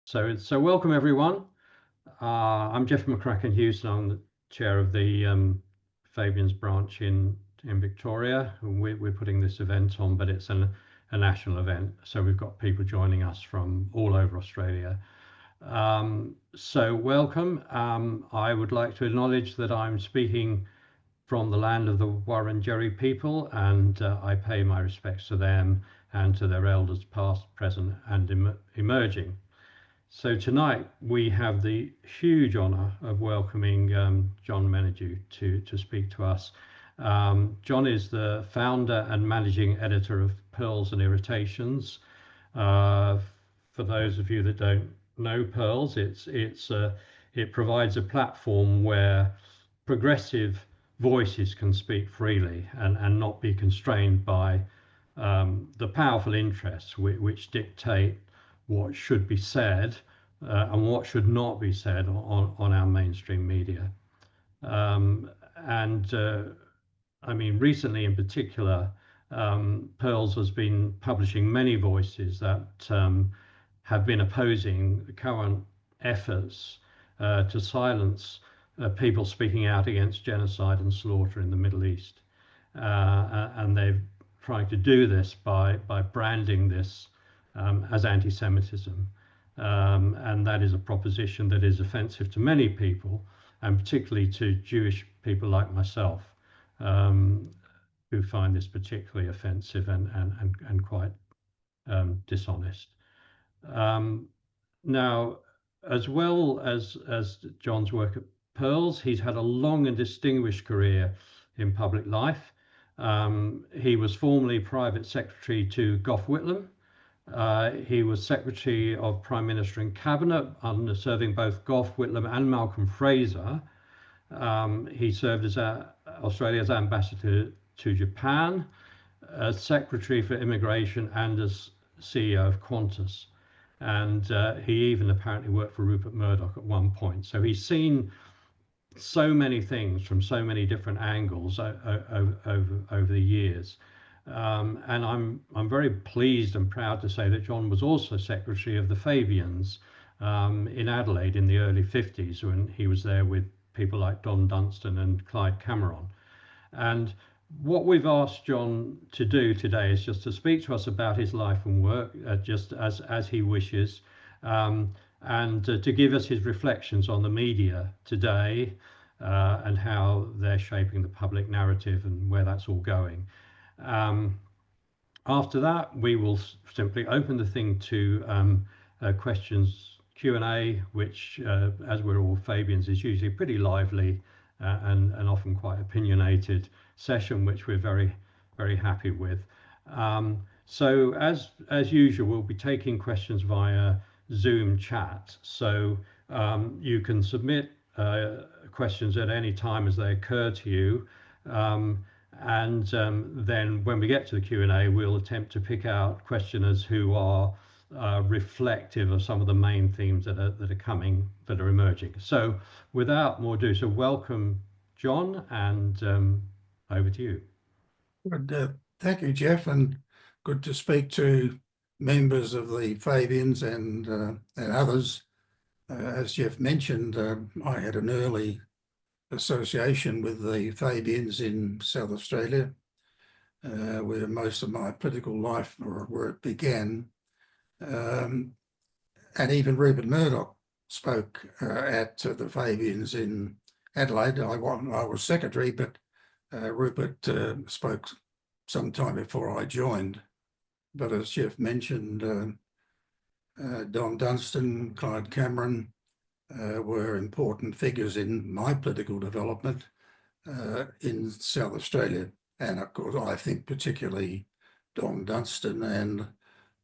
So welcome everyone. I'm Jeff McCracken-Houston. I'm the chair of the Fabians branch in Victoria. And we're putting this event on, but it's a national event. So we've got people joining us from all over Australia. So welcome. I would like to acknowledge that I'm speaking from the land of the Wurundjeri people, and I pay my respects to them and to their elders past, present, and emerging. So tonight we have the huge honour of welcoming John Menadue to speak to us. John is the founder and managing editor of Pearls and Irritations. For those of you that don't know Pearls, it provides a platform where progressive voices can speak freely and not be constrained by the powerful interests which dictate what should be said and what should not be said on our mainstream media. I mean, recently in particular, Pearls has been publishing many voices that have been opposing the current efforts to silence people speaking out against genocide and slaughter in the Middle East. And they're trying to do this by branding this as anti-Semitism. And that is a proposition that is offensive to many people, and particularly to Jewish people like myself, who find this particularly offensive and quite dishonest. Now, as well as John's work at Pearls, he's had a long and distinguished career in public life. He was formerly private secretary to Gough Whitlam. He was Secretary of Prime Minister in Cabinet under serving both Gough Whitlam and Malcolm Fraser. He served as Australia's ambassador to Japan, as Secretary for Immigration, and as CEO of Qantas. And he even apparently worked for Rupert Murdoch at one point. So he's seen so many things from so many different angles over the years. And I'm very pleased and proud to say that John was also secretary of the Fabians in Adelaide in the early 50s, when he was there with people like Dunstan and Clyde. And what we've asked John to do today is just to speak to us about his life and work, just as he wishes, and to give us his reflections on the media today and how they're shaping the public narrative and where that's all going. After that, we will simply open the thing to questions Q&A, which, as we're all Fabians, is usually pretty lively and often quite opinionated session, which we're very, very happy with. So as usual, we'll be taking questions via Zoom chat. So you can submit questions at any time as they occur to you. Then when we get to the Q&A, we'll attempt to pick out questioners who are reflective of some of the main themes that are emerging. So without more ado, so welcome, John, and over to you. Good. Thank you, Jeff, and good to speak to members of the Fabians and others. As Jeff mentioned, I had an early association with the Fabians in South Australia, where most of my political life, where it began. And even Rupert Murdoch spoke at the Fabians in Adelaide. I was secretary, but Rupert spoke some time before I joined. But as Jeff mentioned, Don Dunstan, Clyde were important figures in my political development in South Australia. And of course, I think particularly Don Dunstan and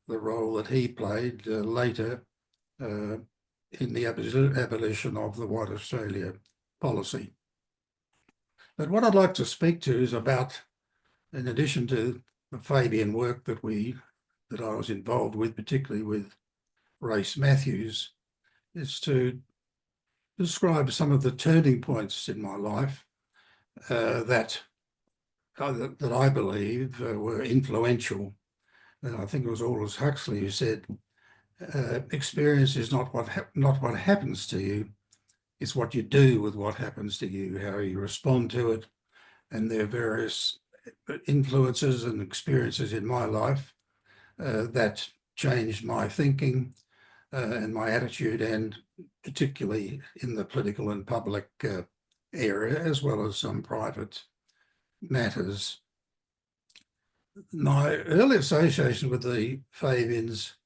the role that he played later in the abolition of the White Australia policy. But what I'd like to speak to is about, in addition to the Fabian work that I was involved with, particularly with Race Matthews, is to describe some of the turning points in my life that I believe were influential. And I think it was Aldous Huxley who said, experience is not what happens to you, it's what you do with what happens to you, how you respond to it. And there are various influences and experiences in my life that changed my thinking and my attitude, and particularly in the political and public area, as well as some private matters. My early association with the Fabians,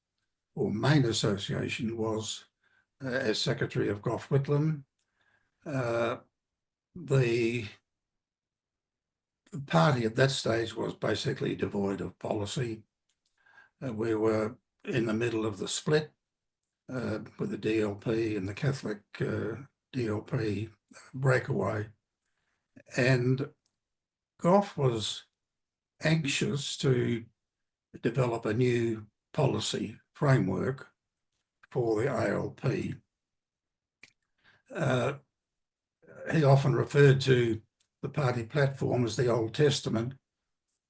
or main association, was as secretary of Gough Whitlam. The party at that stage was basically devoid of policy. We were in the middle of the split with the DLP and the Catholic DLP breakaway. And Gough was anxious to develop a new policy framework for the ALP. He often referred to the party platform as the Old Testament,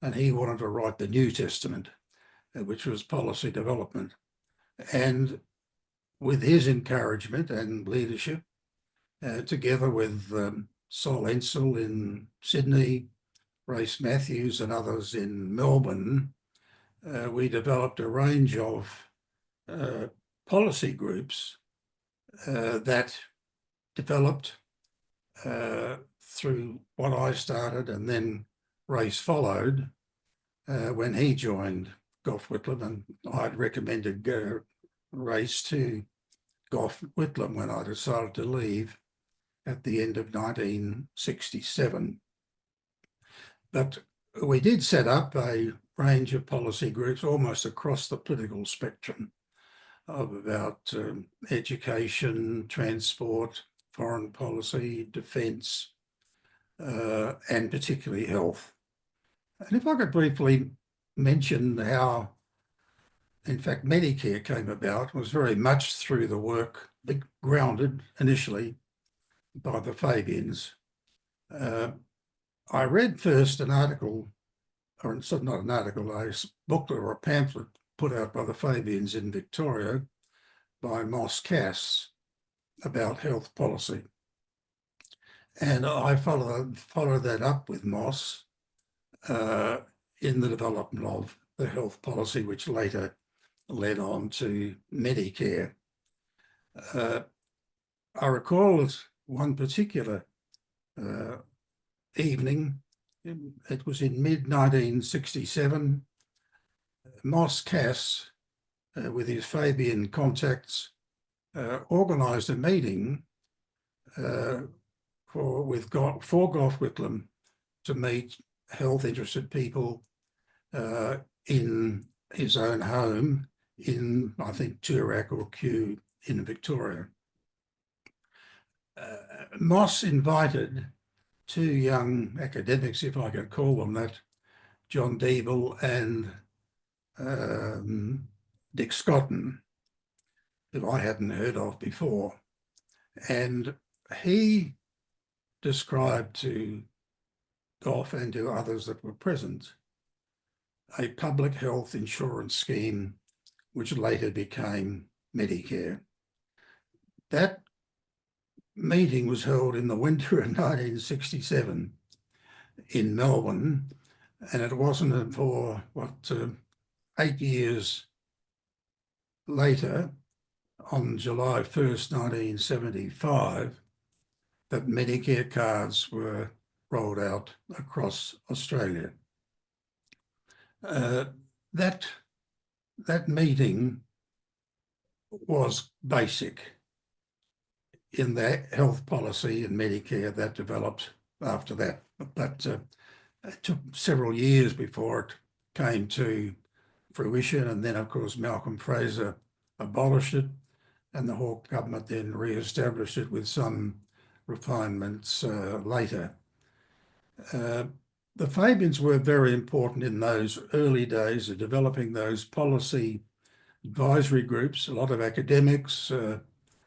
and he wanted to write the New Testament, which was policy development. And with his encouragement and leadership, together with Sol Ensel in Sydney, Race Matthews and others in Melbourne, we developed a range of policy groups that developed through what I started, and then Race followed when he joined Gough Whitlam, and I'd recommended Race to Gough Whitlam when I decided to leave at the end of 1967. But we did set up a range of policy groups almost across the political spectrum of about education, transport, foreign policy, defence, and particularly health. And if I could briefly mention how, in fact, Medicare came about, was very much through the work grounded initially by the Fabians. I read first an article, or not an article, a booklet or a pamphlet put out by the Fabians in Victoria by Moss Cass about health policy. And I followed that up with Moss in the development of the health policy, which later led on to Medicare. I recall one particular evening, it was in mid-1967, Moss Cass, with his Fabian contacts, organised a meeting for Gough Whitlam to meet health-interested people in his own home in, I think, Toorak or Kew in Victoria. Moss invited two young academics, if I could call them that, John Deeble and Dick Scotton, who I hadn't heard of before. And he described to Gough and to others that were present a public health insurance scheme which later became Medicare. That meeting was held in the winter of 1967 in Melbourne, and it wasn't until 8 years later, on July 1st, 1975, that Medicare cards were rolled out across Australia. That meeting was basic in the health policy and Medicare that developed after that. But it took several years before it came to fruition. And then, of course, Malcolm Fraser abolished it, and the Hawke government then re-established it with some refinements later. The Fabians were very important in those early days of developing those policy advisory groups. A lot of academics,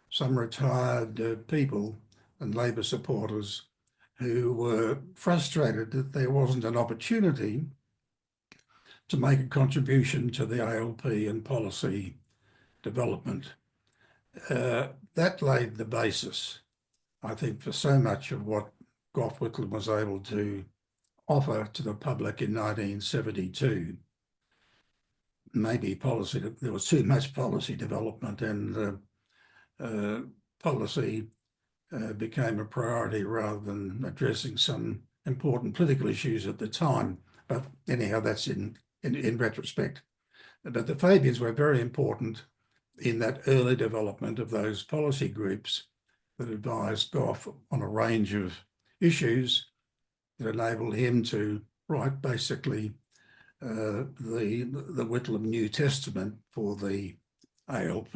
some retired people and Labor supporters who were frustrated that there wasn't an opportunity to make a contribution to the ALP and policy development. That laid the basis, I think, for so much of what Gough Whitlam was able to offer to the public in 1972. Maybe there was too much policy development, and policy became a priority rather than addressing some important political issues at the time. But anyhow, that's in retrospect. But the Fabians were very important in that early development of those policy groups that advised Gough on a range of issues that enabled him to write basically the Whitlam New Testament for the ALP.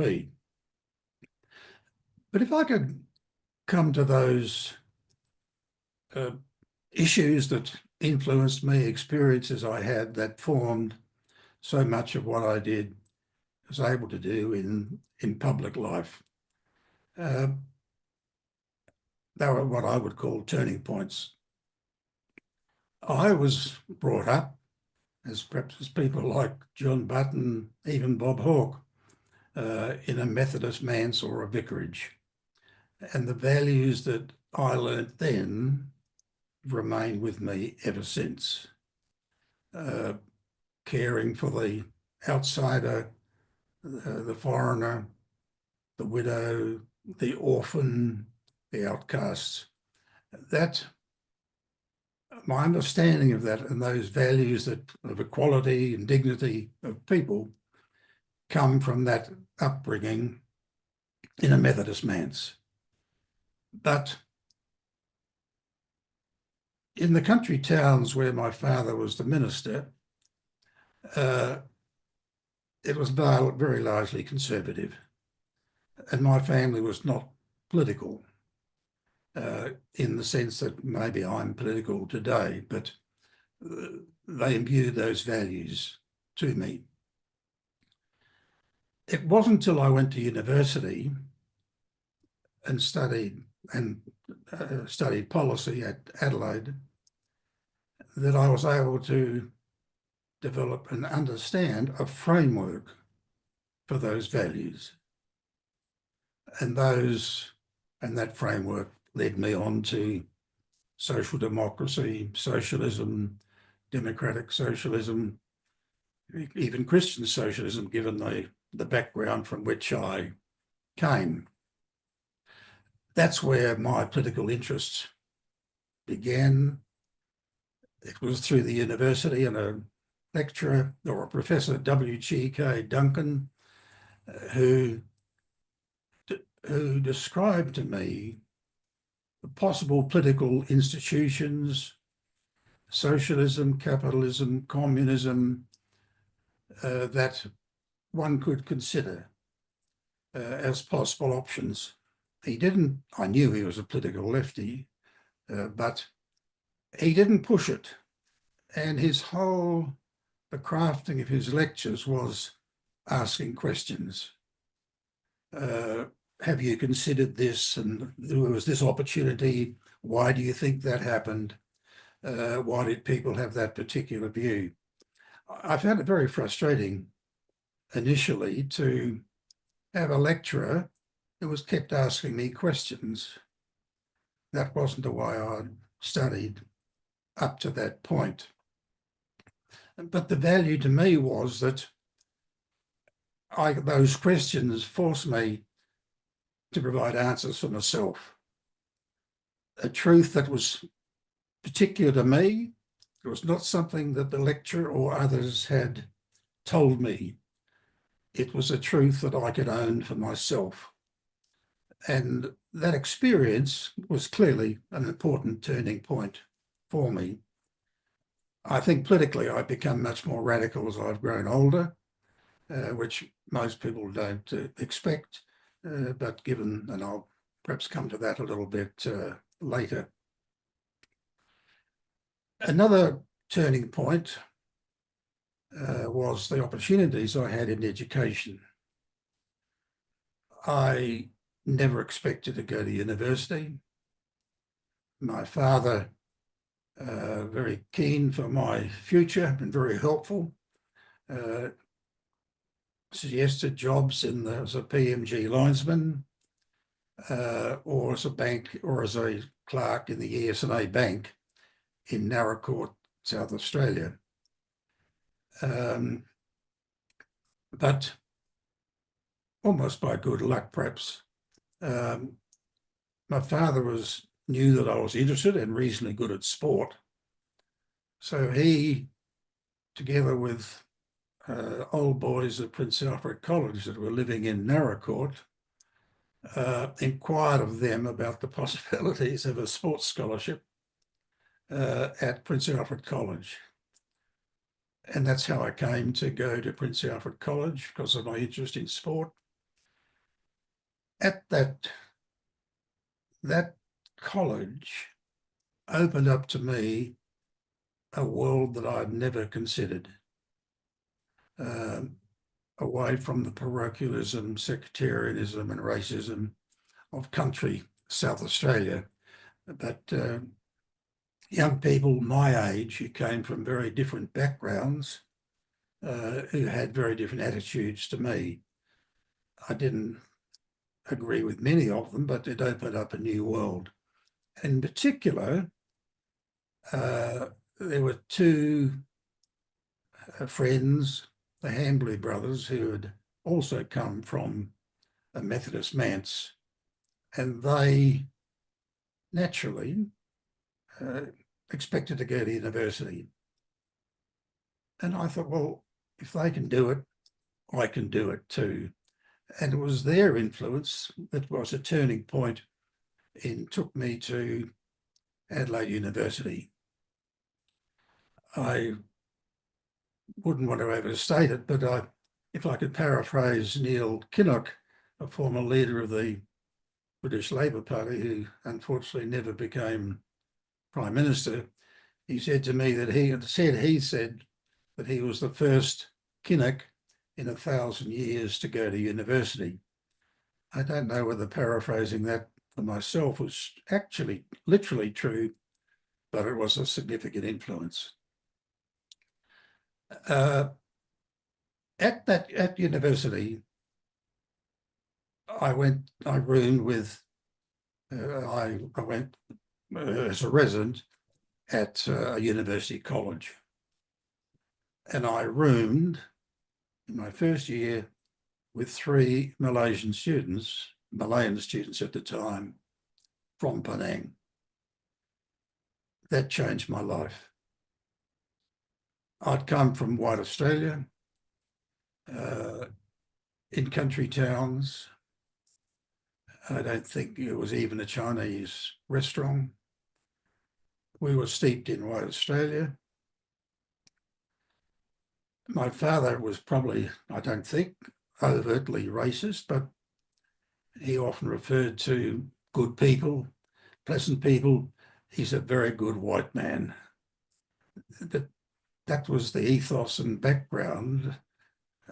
But if I could come to those issues that influenced me, experiences I had that formed so much of what I was able to do in public life. They were what I would call turning points. I was brought up, as people like John Button, even Bob Hawke, in a Methodist manse or a vicarage. And the values that I learnt then remain with me ever since. Caring for the outsider, the foreigner, the widow, the orphan, the outcasts. That, my understanding of that and those values of equality and dignity of people come from that upbringing in a Methodist manse. But in the country towns where my father was the minister, it was very largely conservative. And my family was not political in the sense that maybe I'm political today, but they imbued those values to me. It wasn't until I went to university and studied policy at Adelaide that I was able to develop and understand a framework for those values. And that framework led me on to social democracy, socialism, democratic socialism, even Christian socialism, given the background from which I came. That's where my political interests began. It was through the university and a lecturer or a professor, W.G.K. Duncan, who described to me the possible political institutions, socialism, capitalism, communism, that one could consider as possible options. I knew he was a political lefty, but he didn't push it. And the crafting of his lectures was asking questions. Have you considered this? And there was this opportunity. Why do you think that happened? Why did people have that particular view? I found it very frustrating initially to have a lecturer who was kept asking me questions. That wasn't the way I'd studied up to that point. But the value to me was that those questions forced me to provide answers for myself. A truth that was particular to me. It was not something that the lecturer or others had told me. It was a truth that I could own for myself. And that experience was clearly an important turning point for me. I think politically I've become much more radical as I've grown older, which most people don't expect, but given, and I'll perhaps come to that a little bit later. Another turning point was the opportunities I had in education. I never expected to go to university. My father, very keen for my future and very helpful, suggested jobs as a PMG linesman, or as a bank, or as a clerk in the ES&A Bank in Narracourt, South Australia. But almost by good luck, perhaps, my father knew that I was interested and reasonably good at sport. So he, together with old boys at Prince Alfred College that were living in Narracourt, inquired of them about the possibilities of a sports scholarship at Prince Alfred College. And that's how I came to go to Prince Alfred College, because of my interest in sport. At that college opened up to me a world that I'd never considered, away from the parochialism, sectarianism and racism of country South Australia. But young people my age who came from very different backgrounds, who had very different attitudes to me. I didn't agree with many of them, but it opened up a new world. In particular, there were two friends, the Hambley brothers, who had also come from a Methodist manse, and they naturally expected to go to university. And I thought, well, if they can do it, I can do it too. And it was their influence that was a turning point took me to Adelaide University. I wouldn't want to overstate it, but if I could paraphrase Neil Kinnock, a former leader of the British Labour Party, who unfortunately never became Prime Minister, he said to me that he said that he was the first Kinnock in 1,000 years to go to university. I don't know whether paraphrasing that for myself was actually literally true, but it was a significant influence. At university, I went as a resident at a university college, and I roomed in my first year with 3 Malayan students at the time, from Penang. That changed my life. I'd come from white Australia, in country towns. I don't think it was even a Chinese restaurant. We were steeped in white Australia. My father was probably, I don't think, overtly racist, but he often referred to good people, pleasant people. He's a very good white man. That was the ethos and background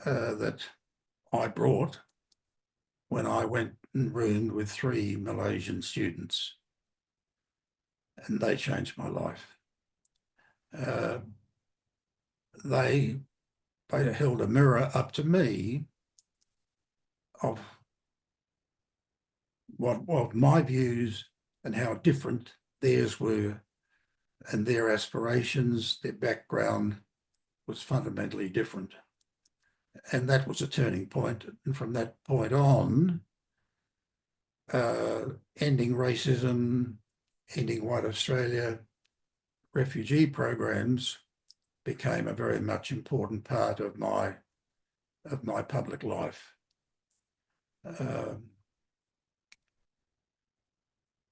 that I brought when I went and roomed with 3 Malaysian students, and they changed my life. They held a mirror up to me of what my views and how different theirs were, and their aspirations, their background was fundamentally different. And that was a turning point. And from that point on, ending racism, ending white Australia, refugee programs became a very much important part of my public life.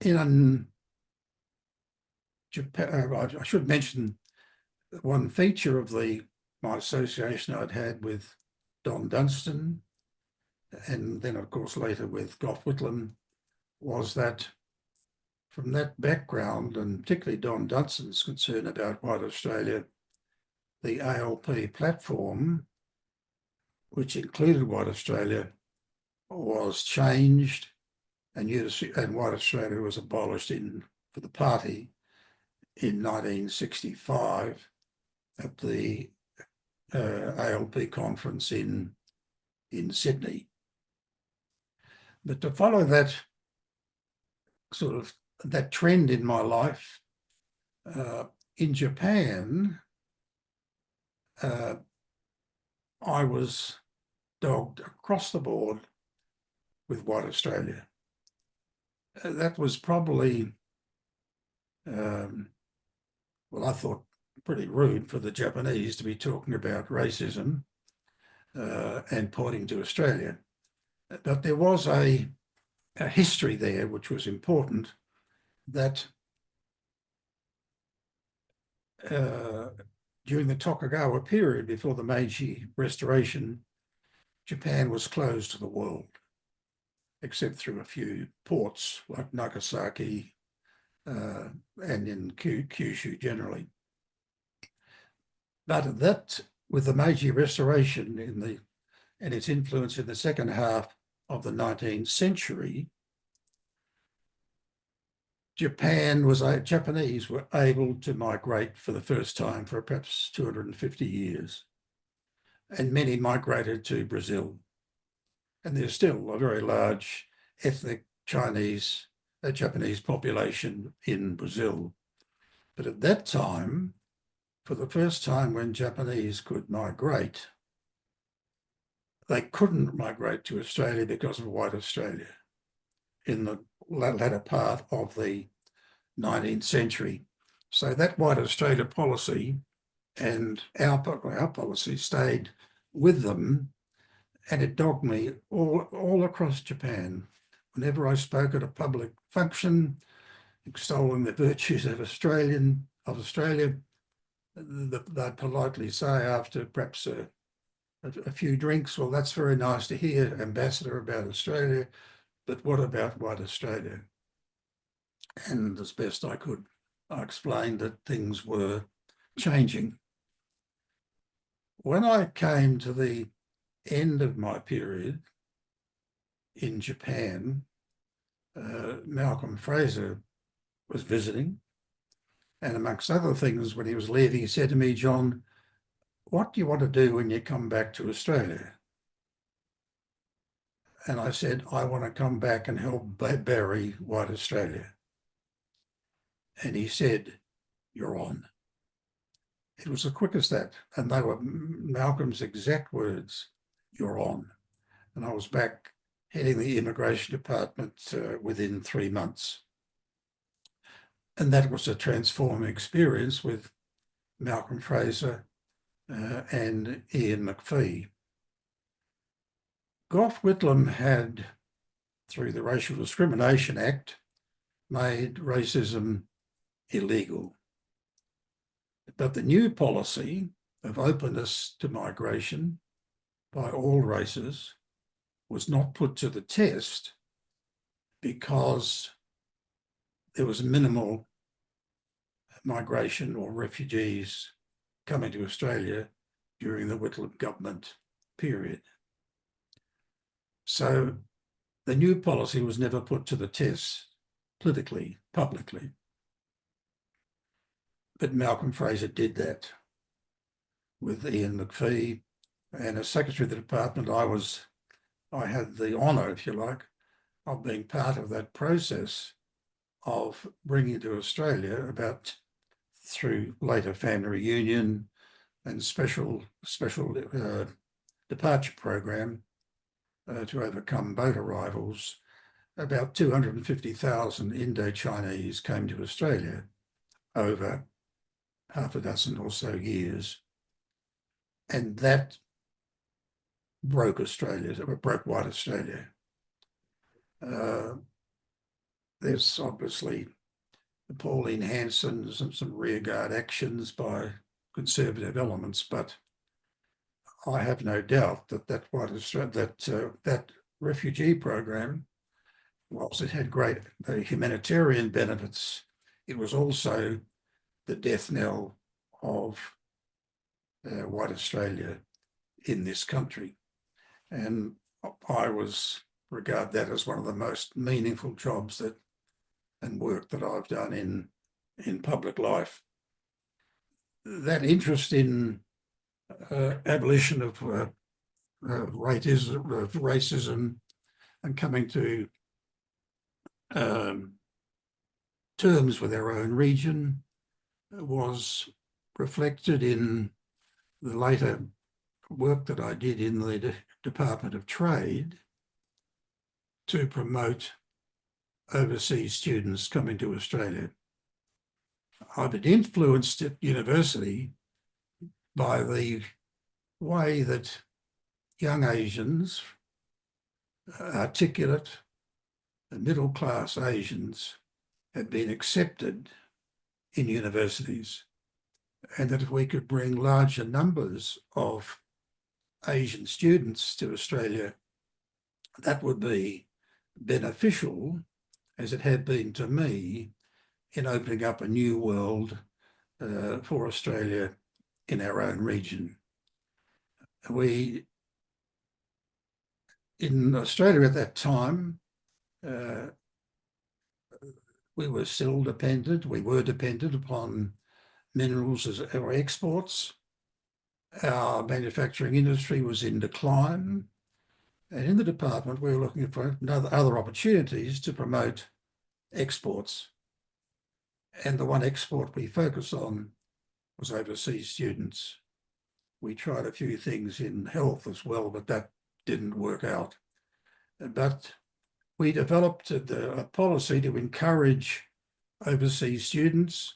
In Japan, I should mention one feature of my association I'd had with Don Dunstan, and then of course later with Gough Whitlam, was that from that background, and particularly Don Dunstan's concern about white Australia, the ALP platform, which included white Australia, was changed, and white Australia was abolished for the party in 1965 at the ALP conference in in Sydney. But to follow that that trend in my life, in Japan, I was dogged across the board with White Australia. That was probably, well, I thought pretty rude for the Japanese to be talking about racism and pointing to Australia. But there was a history there which was important, that during the Tokugawa period before the Meiji Restoration, Japan was closed to the world, except through a few ports like Nagasaki and in Kyushu generally. But that, with the Meiji Restoration and its influence in the second half of the 19th century, Japanese were able to migrate for the first time for perhaps 250 years. And many migrated to Brazil. And there's still a very large ethnic Japanese population in Brazil. But at that time, for the first time when Japanese could migrate, they couldn't migrate to Australia because of White Australia in the latter part of the 19th century. So that White Australia policy and our policy stayed with them, and it dogged me all across Japan. Whenever I spoke at a public function extolling the virtues of Australia, they'd politely say after perhaps a few drinks, well, that's very nice to hear, Ambassador, about Australia, but what about White Australia? And as best I could, I explained that things were changing. When I came to the end of my period in Japan, Malcolm Fraser was visiting, and amongst other things, when he was leaving, he said to me, "John, what do you want to do when you come back to Australia?" And I said, "I want to come back and help bury White Australia." And he said, "You're on." It was as quick as that. And they were Malcolm's exact words, "You're on." And I was back heading the immigration department within 3 months. And that was a transforming experience with Malcolm Fraser and Ian McPhee. Gough Whitlam had, through the Racial Discrimination Act, made racism illegal. But the new policy of openness to migration by all races was not put to the test because there was minimal migration or refugees coming to Australia during the Whitlam government period. So the new policy was never put to the test politically, publicly. But Malcolm Fraser did that with Ian McPhee, and as Secretary of the Department, I had the honour, if you like, of being part of that process of bringing to Australia through later family reunion and special departure program to overcome boat arrivals, about 250,000 Indo-Chinese came to Australia over half a dozen or so years. And that broke White Australia. There's obviously Pauline Hanson's and some rearguard actions by conservative elements, but I have no doubt that that refugee program, whilst it had great humanitarian benefits, it was also the death knell of White Australia in this country. And I regard that as one of the most meaningful jobs and work that I've done in public life. That interest in abolition of racism and coming to terms with our own region was reflected in the later work that I did in the Department of Trade to promote overseas students coming to Australia. I've been influenced at university by the way that young Asians, articulate and middle-class Asians, have been accepted in universities, and that if we could bring larger numbers of Asian students to Australia, that would be beneficial, as it had been to me, in opening up a new world for Australia in our own region. In Australia at that time, we were still dependent, we were dependent upon minerals as our exports. Our manufacturing industry was in decline. And in the department, we were looking for other opportunities to promote exports. And the one export we focused on was overseas students. We tried a few things in health as well, but that didn't work out. But we developed a policy to encourage overseas students.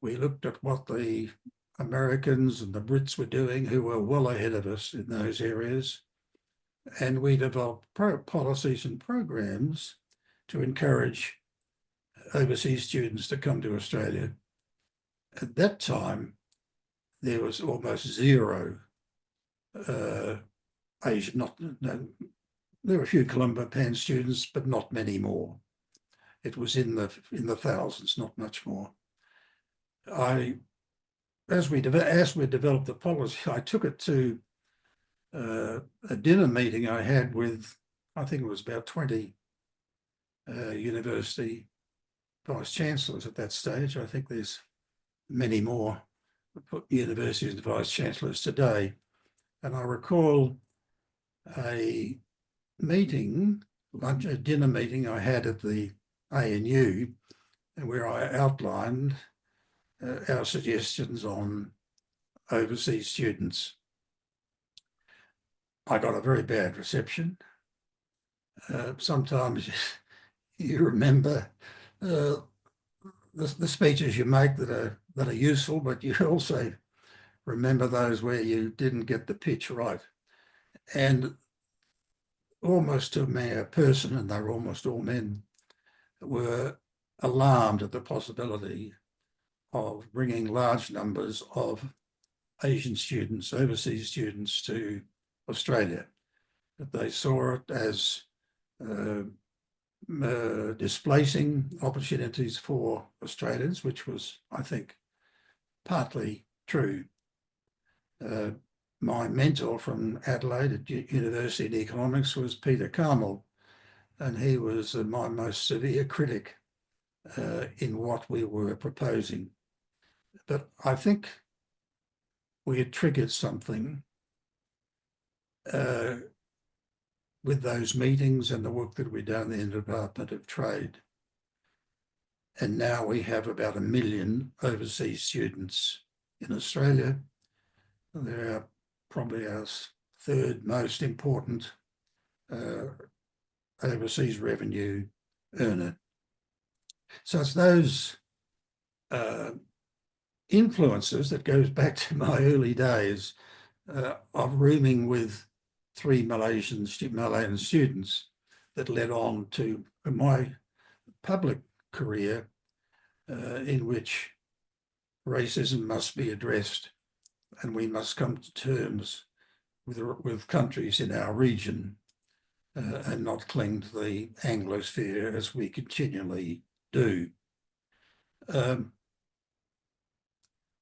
We looked at what the Americans and the Brits were doing, who were well ahead of us in those areas. And we developed policies and programs to encourage overseas students to come to Australia. At that time, there was almost zero Asian, there were a few Colombo Pan students, but not many more. It was in the thousands, not much more. As we developed the policy, I took it to a dinner meeting I had with, I think it was about 20 university vice chancellors at that stage. I think there's many more universities and vice chancellors today. And I recall a dinner meeting I had at the ANU, and where I outlined our suggestions on overseas students. I got a very bad reception. Sometimes you remember the speeches you make that are useful, but you also remember those where you didn't get the pitch right. And almost to a person, and they were almost all men, were alarmed at the possibility of bringing large numbers of Asian students, overseas students, to Australia. That they saw it as displacing opportunities for Australians, which was, I think, partly true. My mentor from Adelaide at University in Economics was Peter Carmel, and he was my most severe critic in what we were proposing. But I think we had triggered something with those meetings and the work that we'd done in the Department of Trade. And now we have about 1 million overseas students in Australia. They're probably our third most important overseas revenue earner. So it's those influences that goes back to my early days of rooming with 3 Malaysian students that led on to my public career in which racism must be addressed, and we must come to terms with countries in our region and not cling to the Anglosphere as we continually do.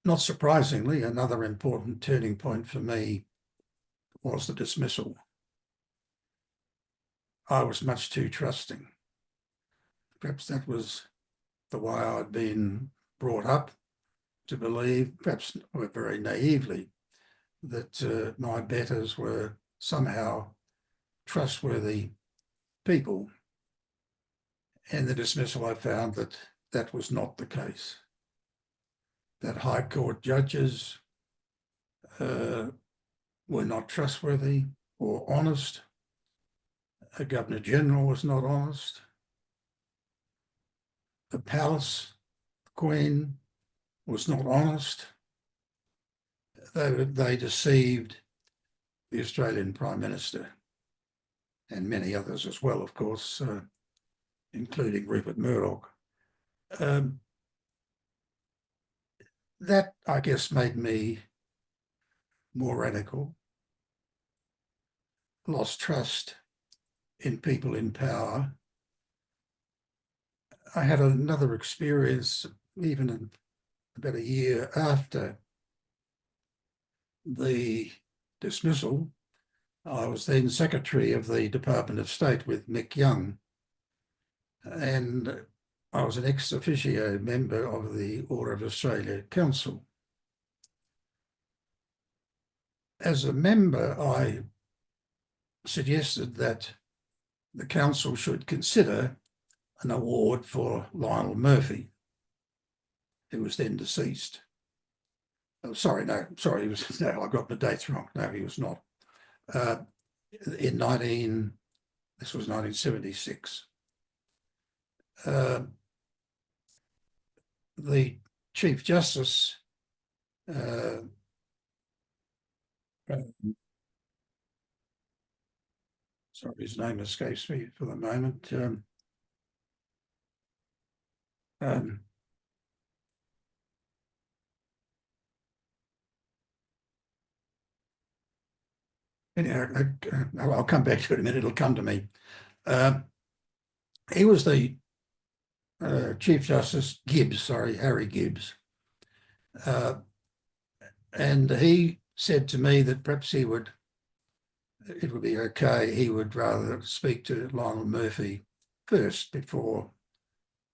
Not surprisingly, another important turning point for me was the dismissal. I was much too trusting. Perhaps that was the way I'd been brought up to believe, perhaps very naively, that my betters were somehow trustworthy people. In the dismissal, I found that that was not the case, that High Court judges were not trustworthy or honest. A Governor-General was not honest. The palace, the Queen, was not honest. They deceived the Australian Prime Minister and many others as well, of course, including Rupert Murdoch. That, I guess, made me more radical, lost trust in people in power. I had another experience even about a year after the dismissal. I was then Secretary of the Department of State with Mick Young, and I was an ex officio member of the Order of Australia Council. As a member, I suggested that the council should consider an award for Lionel Murphy, who was then deceased. Oh, sorry, no, I got the dates wrong. No, he was not. This was 1976. The Chief Justice, sorry, his name escapes me for the moment. Anyhow, I'll come back to it in a minute. It'll come to me. He was the Chief Justice Harry Gibbs. And he said to me that perhaps it would be okay, he would rather speak to Lionel Murphy first before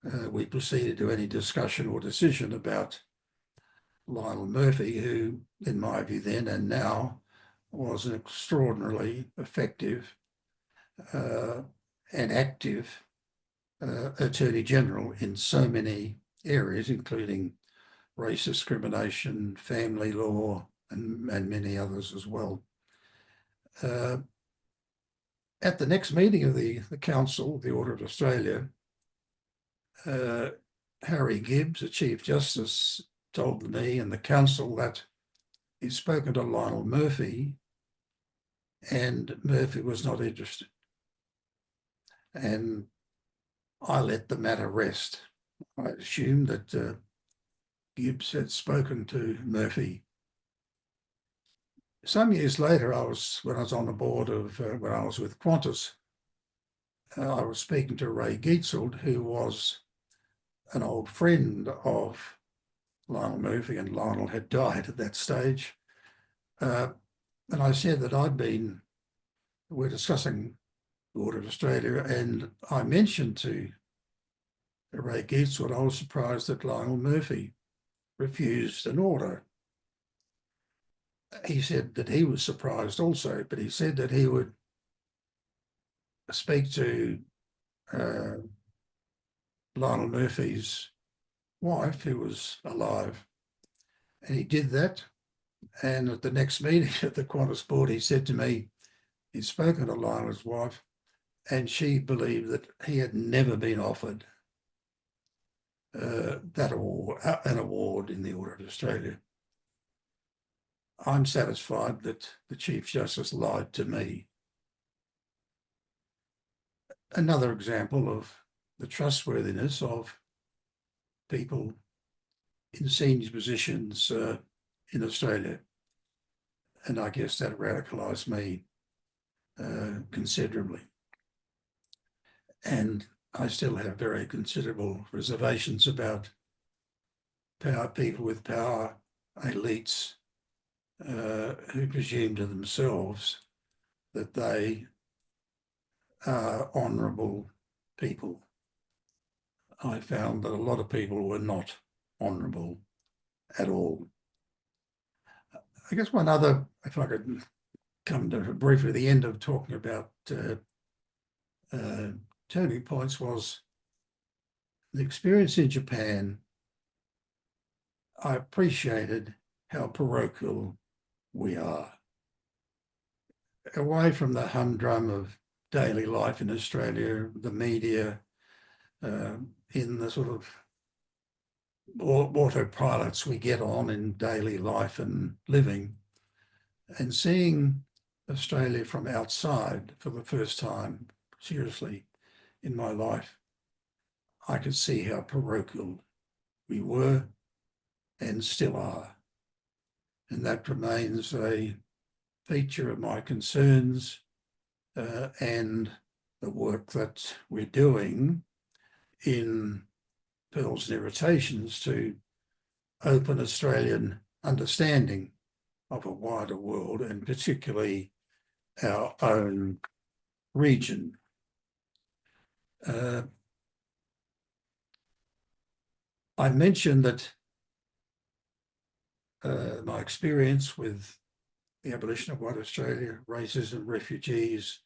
we proceeded to any discussion or decision about Lionel Murphy, who, in my view then and now, was an extraordinarily effective and active Attorney General in so many areas, including race discrimination, family law, and many others as well. At the next meeting of the Council, the Order of Australia, Harry Gibbs, the Chief Justice, told me and the Council that he'd spoken to Lionel Murphy and Murphy was not interested. And I let the matter rest. I assumed that Gibbs had spoken to Murphy. Some years later, when I was on the board of, when I was with Qantas, I was speaking to Ray Geetzold, who was an old friend of Lionel Murphy, and Lionel had died at that stage. And I said that we're discussing the Order of Australia, and I mentioned to Ray Geetzold I was surprised that Lionel Murphy refused an order. He said that he was surprised also, but he said that he would speak to Lionel Murphy's wife, who was alive. And he did that. And at the next meeting at the Qantas board, he said to me, he'd spoken to Lionel's wife, and she believed that he had never been offered that award, an award in the Order of Australia. I'm satisfied that the Chief Justice lied to me. Another example of the trustworthiness of people in senior positions in Australia. And I guess that radicalised me considerably. And I still have very considerable reservations about people with power, elites, who presume to themselves that they are honourable people. I found that a lot of people were not honourable at all. I guess one other, if I could come to briefly the end of talking about turning points was the experience in Japan. I appreciated how parochial we are. Away from the humdrum of daily life in Australia, the media, in the sort of autopilots we get on in daily life and living, and seeing Australia from outside for the first time, seriously, in my life, I could see how parochial we were and still are. And that remains a feature of my concerns and the work that we're doing in Pearls and Irritations to open Australian understanding of a wider world, and particularly our own region. I mentioned that my experience with the abolition of white Australia, racism, refugees,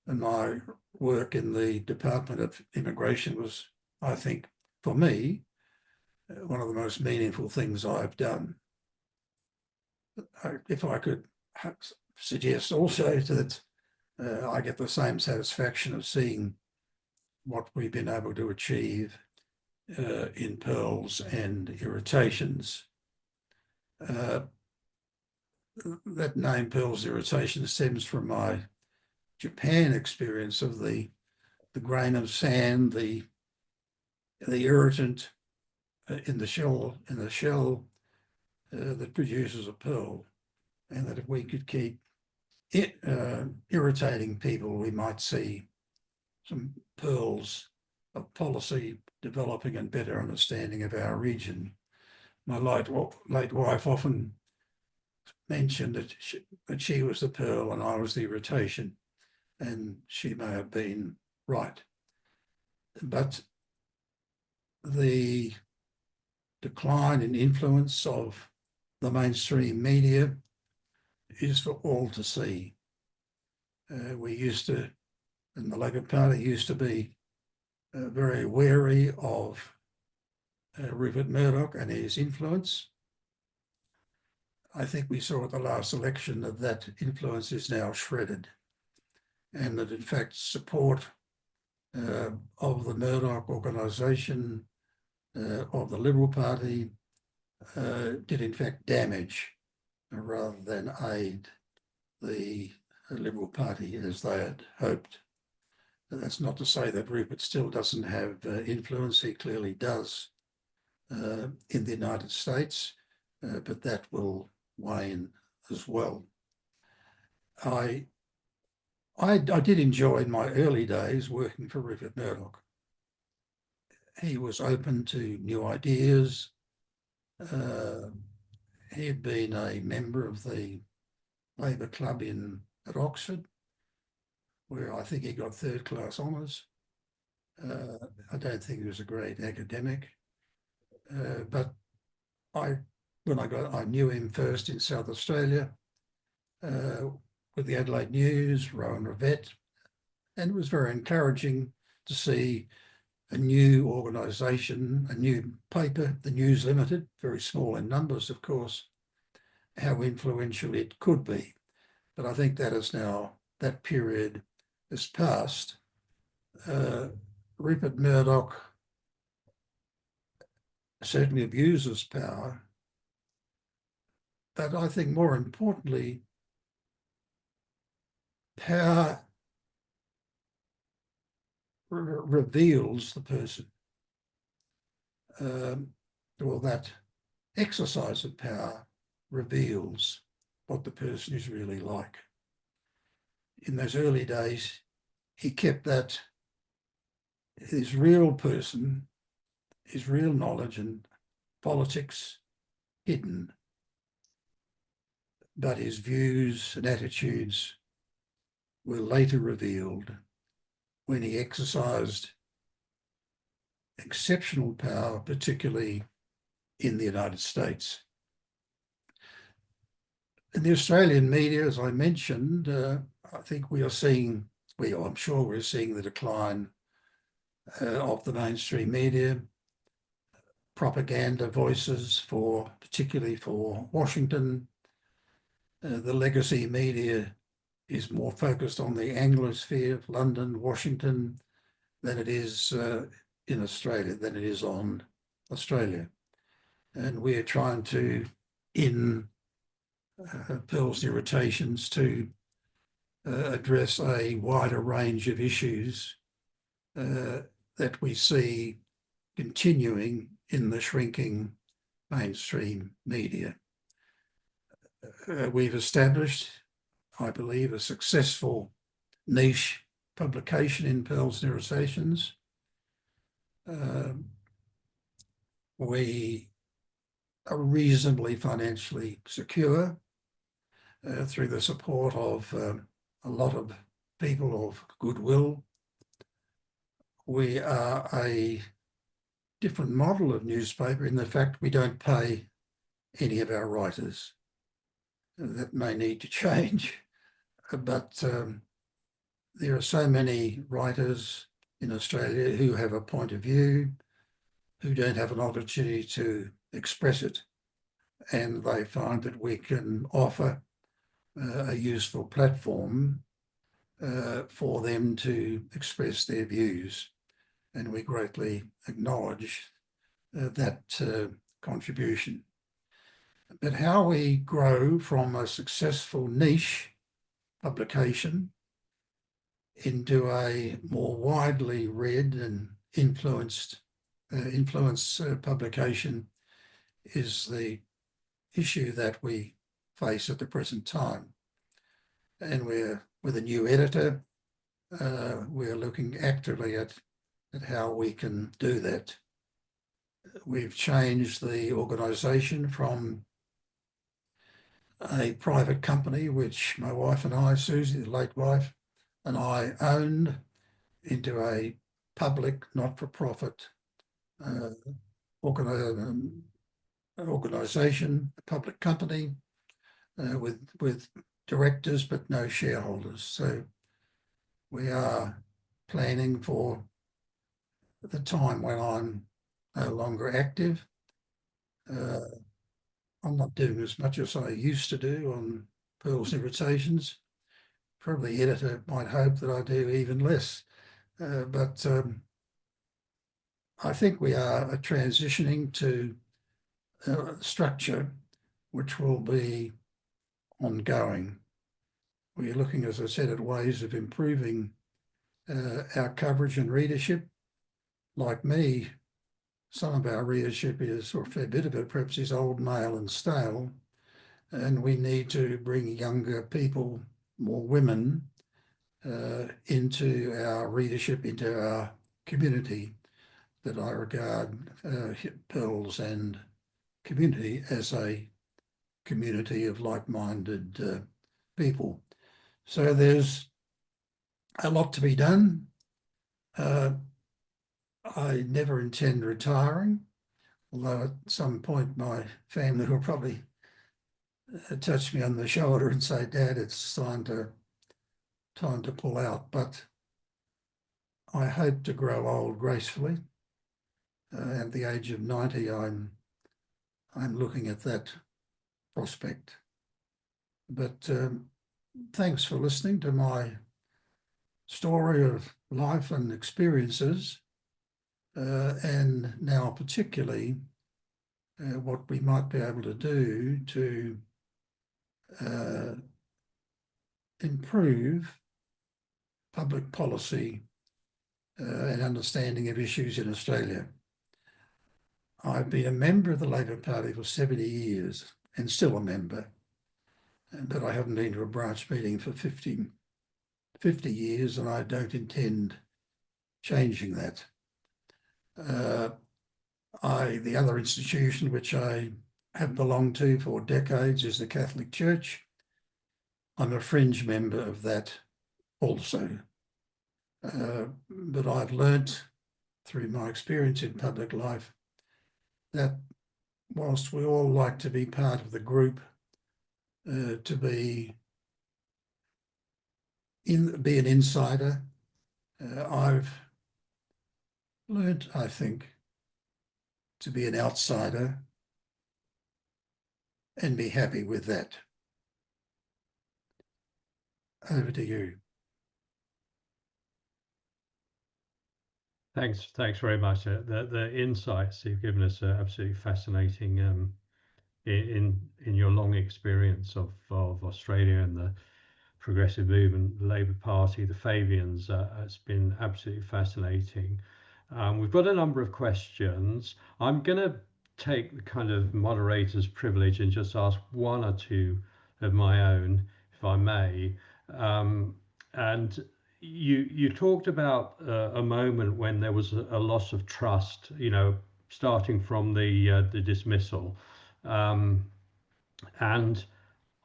and my work in the Department of Immigration was, I think, for me, one of the most meaningful things I've done. If I could suggest also that I get the same satisfaction of seeing what we've been able to achieve in Pearls and Irritations. That name, Pearls and Irritations, stems from my Japan experience of the grain of sand, the irritant in the shell that produces a pearl, and that if we could keep irritating people, we might see some pearls of policy developing and better understanding of our region. My late wife often mentioned that she was the pearl and I was the irritation, and she may have been right. But the decline in influence of the mainstream media is for all to see. We used to, and the Labor Party used to be very wary of Rupert Murdoch and his influence. I think we saw at the last election that that influence is now shredded, and that in fact support of the Murdoch organisation, of the Liberal Party, did in fact damage rather than aid the Liberal Party as they had hoped. That's not to say that Rupert still doesn't have influence. He clearly does in the United States, but that will wane as well. I did enjoy in my early days working for Rupert Murdoch. He was open to new ideas. He had been a member of the Labour Club at Oxford, where I think he got third-class honours. I don't think he was a great academic, but I knew him first in South Australia with the Adelaide News, Rowan Rivette, and it was very encouraging to see a new organisation, a new paper, the News Limited, very small in numbers, of course, how influential it could be. But I think that period has passed. Rupert Murdoch certainly abuses power, but I think more importantly, power reveals the person, or that exercise of power reveals what the person is really like. In those early days, he kept that his real person, his real knowledge and politics hidden, but his views and attitudes were later revealed when he exercised exceptional power, particularly in the United States. In the Australian media, as I mentioned, I think we are seeing, I'm sure we're seeing the decline of the mainstream media, propaganda voices particularly for Washington. The legacy media is more focused on the Anglosphere, London, Washington, than it is in Australia, than it is on Australia. And we're trying to, in Pearl's Irritations, to address a wider range of issues that we see continuing in the shrinking mainstream media. We've established, I believe, a successful niche publication in Pearl's Irritations. We are reasonably financially secure through the support of a lot of people of goodwill. We are a different model of newspaper in the fact we don't pay any of our writers. That may need to change, but there are so many writers in Australia who have a point of view, who don't have an opportunity to express it, and they find that we can offer a useful platform for them to express their views, and we greatly acknowledge that contribution. But how we grow from a successful niche publication into a more widely read and influenced publication is the issue that we face at the present time. And with a new editor, we're looking actively at how we can do that. We've changed the organisation from a private company, which my wife and I, Susie, the late wife, and I owned, into a public, not-for-profit organisation, a public company with directors but no shareholders. So we are planning for the time when I'm no longer active. I'm not doing as much as I used to do on Pearl's Irritations. Probably the editor might hope that I do even less. But I think we are transitioning to a structure which will be ongoing. We're looking, as I said, at ways of improving our coverage and readership. Like me, some of our readership is, or a fair bit of it perhaps, is old, male and stale, and we need to bring younger people, more women, into our readership, into our community, that I regard Pearls and community as a community of like-minded people. So there's a lot to be done. I never intend retiring, although at some point my family will probably touch me on the shoulder and say, "Dad, it's time to pull out." But I hope to grow old gracefully. At the age of 90, I'm looking at that prospect. But thanks for listening to my story of life and experiences, and now particularly what we might be able to do to improve public policy and understanding of issues in Australia. I've been a member of the Labor Party for 70 years and still a member, but I haven't been to a branch meeting for 50 years, and I don't intend changing that. The other institution which I have belonged to for decades is the Catholic Church. I'm a fringe member of that also. But I've learnt through my experience in public life that whilst we all like to be part of the group to be an insider. I've learned, I think, to be an outsider and be happy with that. Over to you. Thanks very much. The insights you've given us are absolutely fascinating. In your long experience of Australia and the progressive movement, the Labour Party, the Fabians, it's been absolutely fascinating. We've got a number of questions. I'm going to take the kind of moderator's privilege and just ask one or two of my own, if I may. And you talked about a moment when there was a loss of trust, starting from the dismissal, and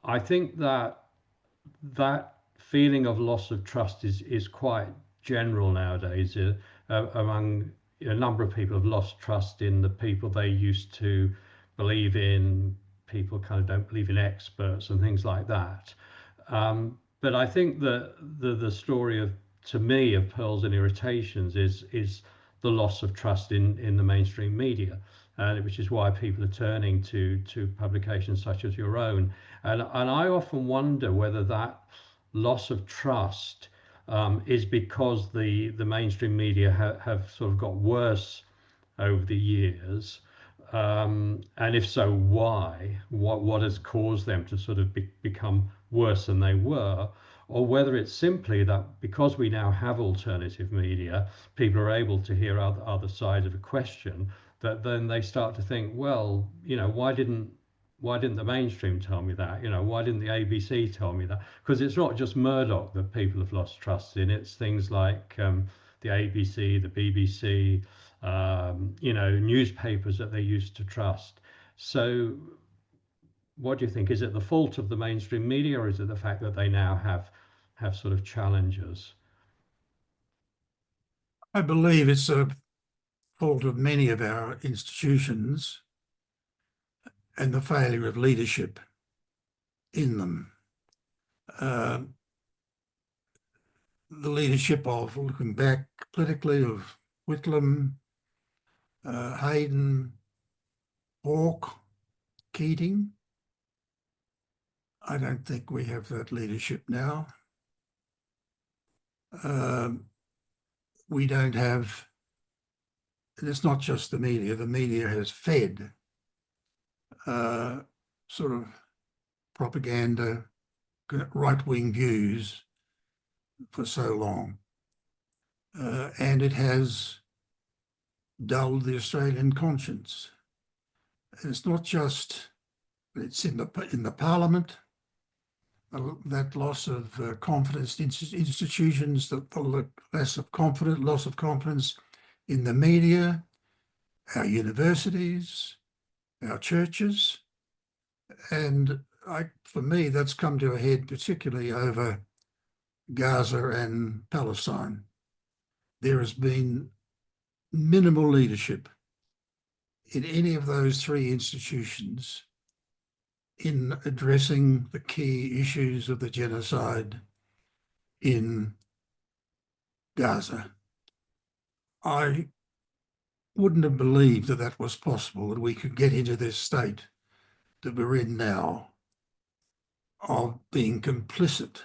I think that feeling of loss of trust is quite general nowadays. Among a number of people have lost trust in the people they used to believe in. People kind of don't believe in experts and things like that. But I think that the story to me, of Pearls and Irritations is the loss of trust in the mainstream media, which is why people are turning to publications such as your own. And I often wonder whether that loss of trust is because the mainstream media have sort of got worse over the years, and if so, why? What has caused them to sort of become worse than they were? Or whether it's simply that because we now have alternative media, people are able to hear other side of a question, that then they start to think, well, why didn't the mainstream tell me that? Why didn't the ABC tell me that? Because it's not just Murdoch that people have lost trust in. It's things like the ABC, the BBC, newspapers that they used to trust. So what do you think? Is it the fault of the mainstream media, or is it the fact that they now have sort of challenges? I believe it's a fault of many of our institutions and the failure of leadership in them. The leadership of, looking back politically, of Whitlam, Hayden, Hawke, Keating. I don't think we have that leadership now. We don't have, and it's not just the media has fed sort of propaganda, right-wing views for so long. And it has dulled the Australian conscience. And it's not just, it's in the Parliament, that loss of confidence in institutions, the loss of confidence in the media, our universities, our churches. And for me, that's come to a head particularly over Gaza and Palestine. There has been minimal leadership in any of those three institutions in addressing the key issues of the genocide in Gaza. I wouldn't have believed that that was possible, that we could get into this state that we're in now of being complicit.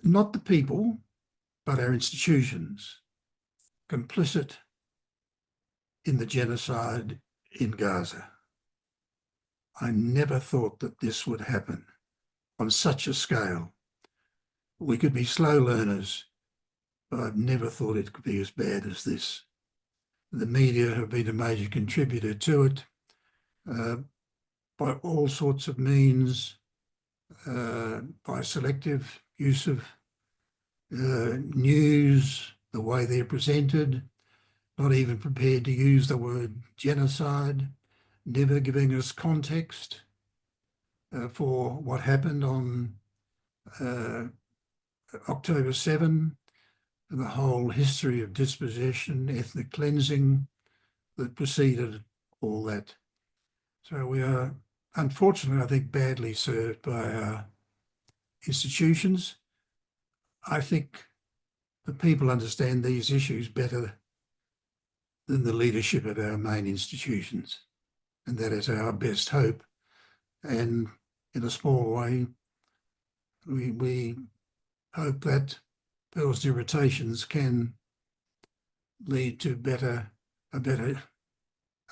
Not the people, but our institutions, complicit in the genocide in Gaza. I never thought that this would happen on such a scale. We could be slow learners, but I've never thought it could be as bad as this. The media have been a major contributor to it by all sorts of means, by selective use of news, the way they're presented, not even prepared to use the word genocide, never giving us context for what happened on October 7, the whole history of dispossession, ethnic cleansing that preceded all that. So we are unfortunately, I think badly served by our institutions. I think the people understand these issues better than the leadership of our main institutions, and that is our best hope. And in a small way, we hope that Pearl's Irritations can lead to a better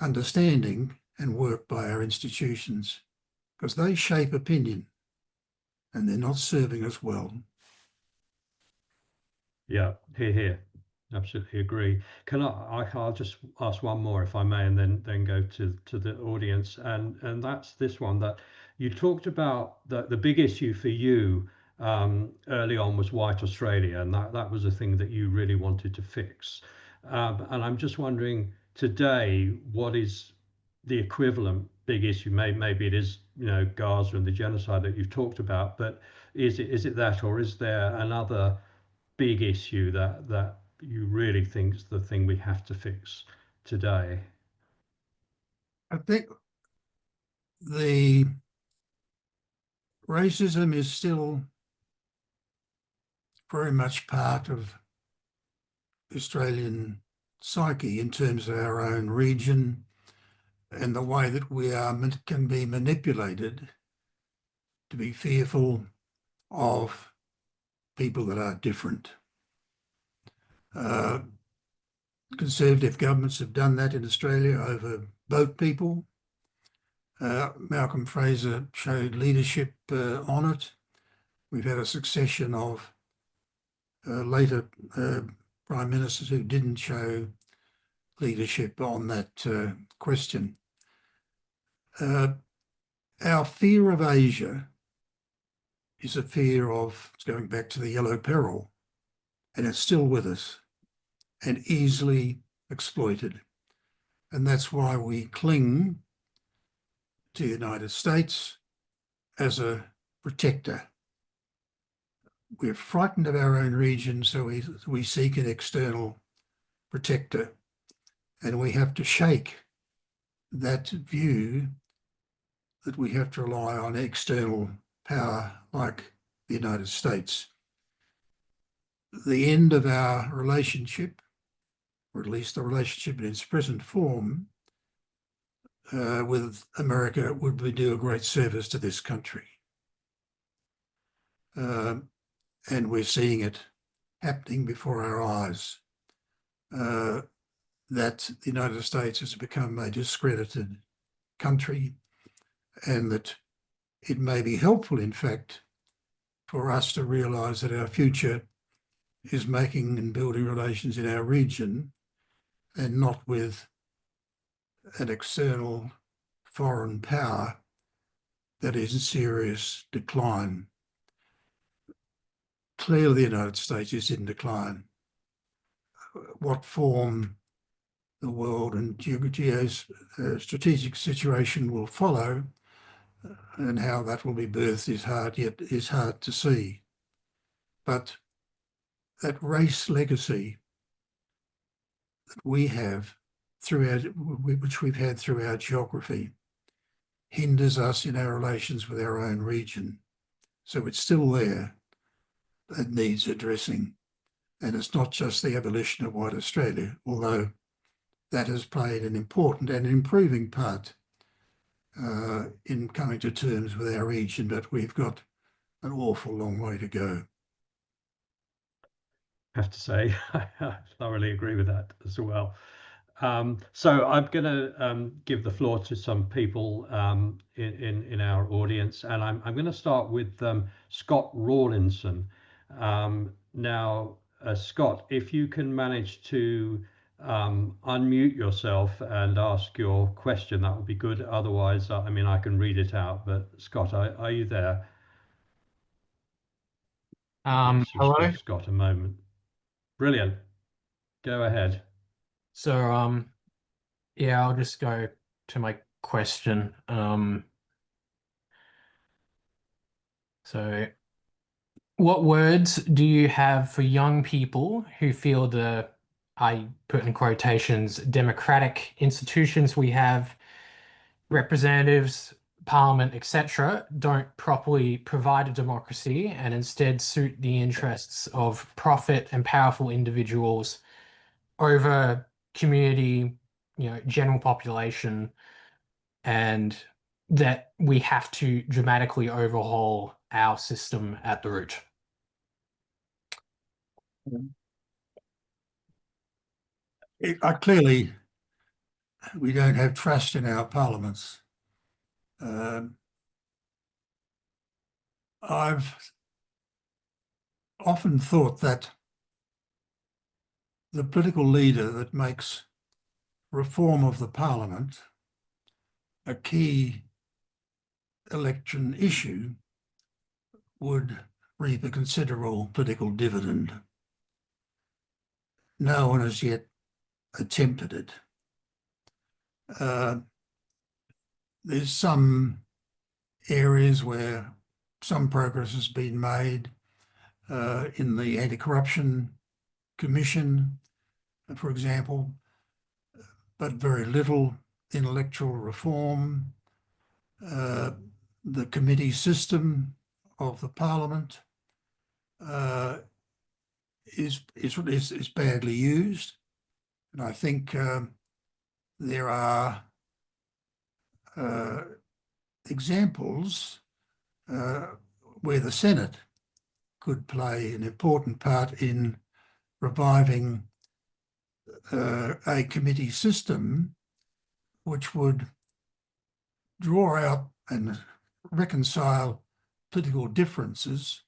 understanding and work by our institutions, because they shape opinion and they're not serving us well. Yeah, here. Absolutely agree. I'll just ask one more if I may, and then go to the audience, and that's this one, that you talked about the big issue for you early on was white Australia, and that was a thing that you really wanted to fix. And I'm just wondering today, what is the equivalent big issue? Maybe it is, Gaza and the genocide that you've talked about, but is it that, or is there another big issue that you really think is the thing we have to fix today? I think the racism is still very much part of the Australian psyche in terms of our own region and the way that we can be manipulated to be fearful of people that are different. Conservative governments have done that in Australia over boat people. Malcolm Fraser showed leadership on it. We've had a succession of later prime ministers who didn't show leadership on that question. Our fear of Asia is a fear of, it's going back to the yellow peril, and it's still with us and easily exploited. And that's why we cling to the United States as a protector. We're frightened of our own region, so we seek an external protector. And we have to shake that view that we have to rely on external power like the United States. The end of our relationship, or at least the relationship in its present form, with America would do a great service to this country. And we're seeing it happening before our eyes, that the United States has become a discredited country, and that it may be helpful, in fact, for us to realise that our future is making and building relations in our region and not with an external foreign power that is in serious decline. Clearly, the United States is in decline. What form the world and geostrategic situation will follow and how that will be birthed is hard to see. But that race legacy that we have which we've had through our geography, hinders us in our relations with our own region. So it's still there. That needs addressing. And it's not just the abolition of white Australia, although that has played an important and improving part in coming to terms with our region, but we've got an awful long way to go. I have to say, I thoroughly agree with that as well. So I'm going to give the floor to some people in our audience, and I'm going to start with Scott Rawlinson. Now, Scott, if you can manage to unmute yourself and ask your question, that would be good. Otherwise, I mean, I can read it out. But Scott, are you there? Let's just Hello. give Scott a moment. Brilliant. Go ahead. So, yeah, I'll just go to my question. So what words do you have for young people who feel I put in quotations, democratic institutions we have, representatives, Parliament, etc., don't properly provide a democracy and instead suit the interests of profit and powerful individuals over community, general population, and that we have to dramatically overhaul our system at the root. Clearly, we don't have trust in our parliaments. I've often thought that the political leader that makes reform of the parliament a key election issue would reap a considerable political dividend. No one has yet attempted it. There's some areas where some progress has been made in the Anti-Corruption Commission, for example, but very little in electoral reform. The committee system of the Parliament is badly used, and I think there are examples where the Senate could play an important part in reviving a committee system which would draw out and reconcile political differences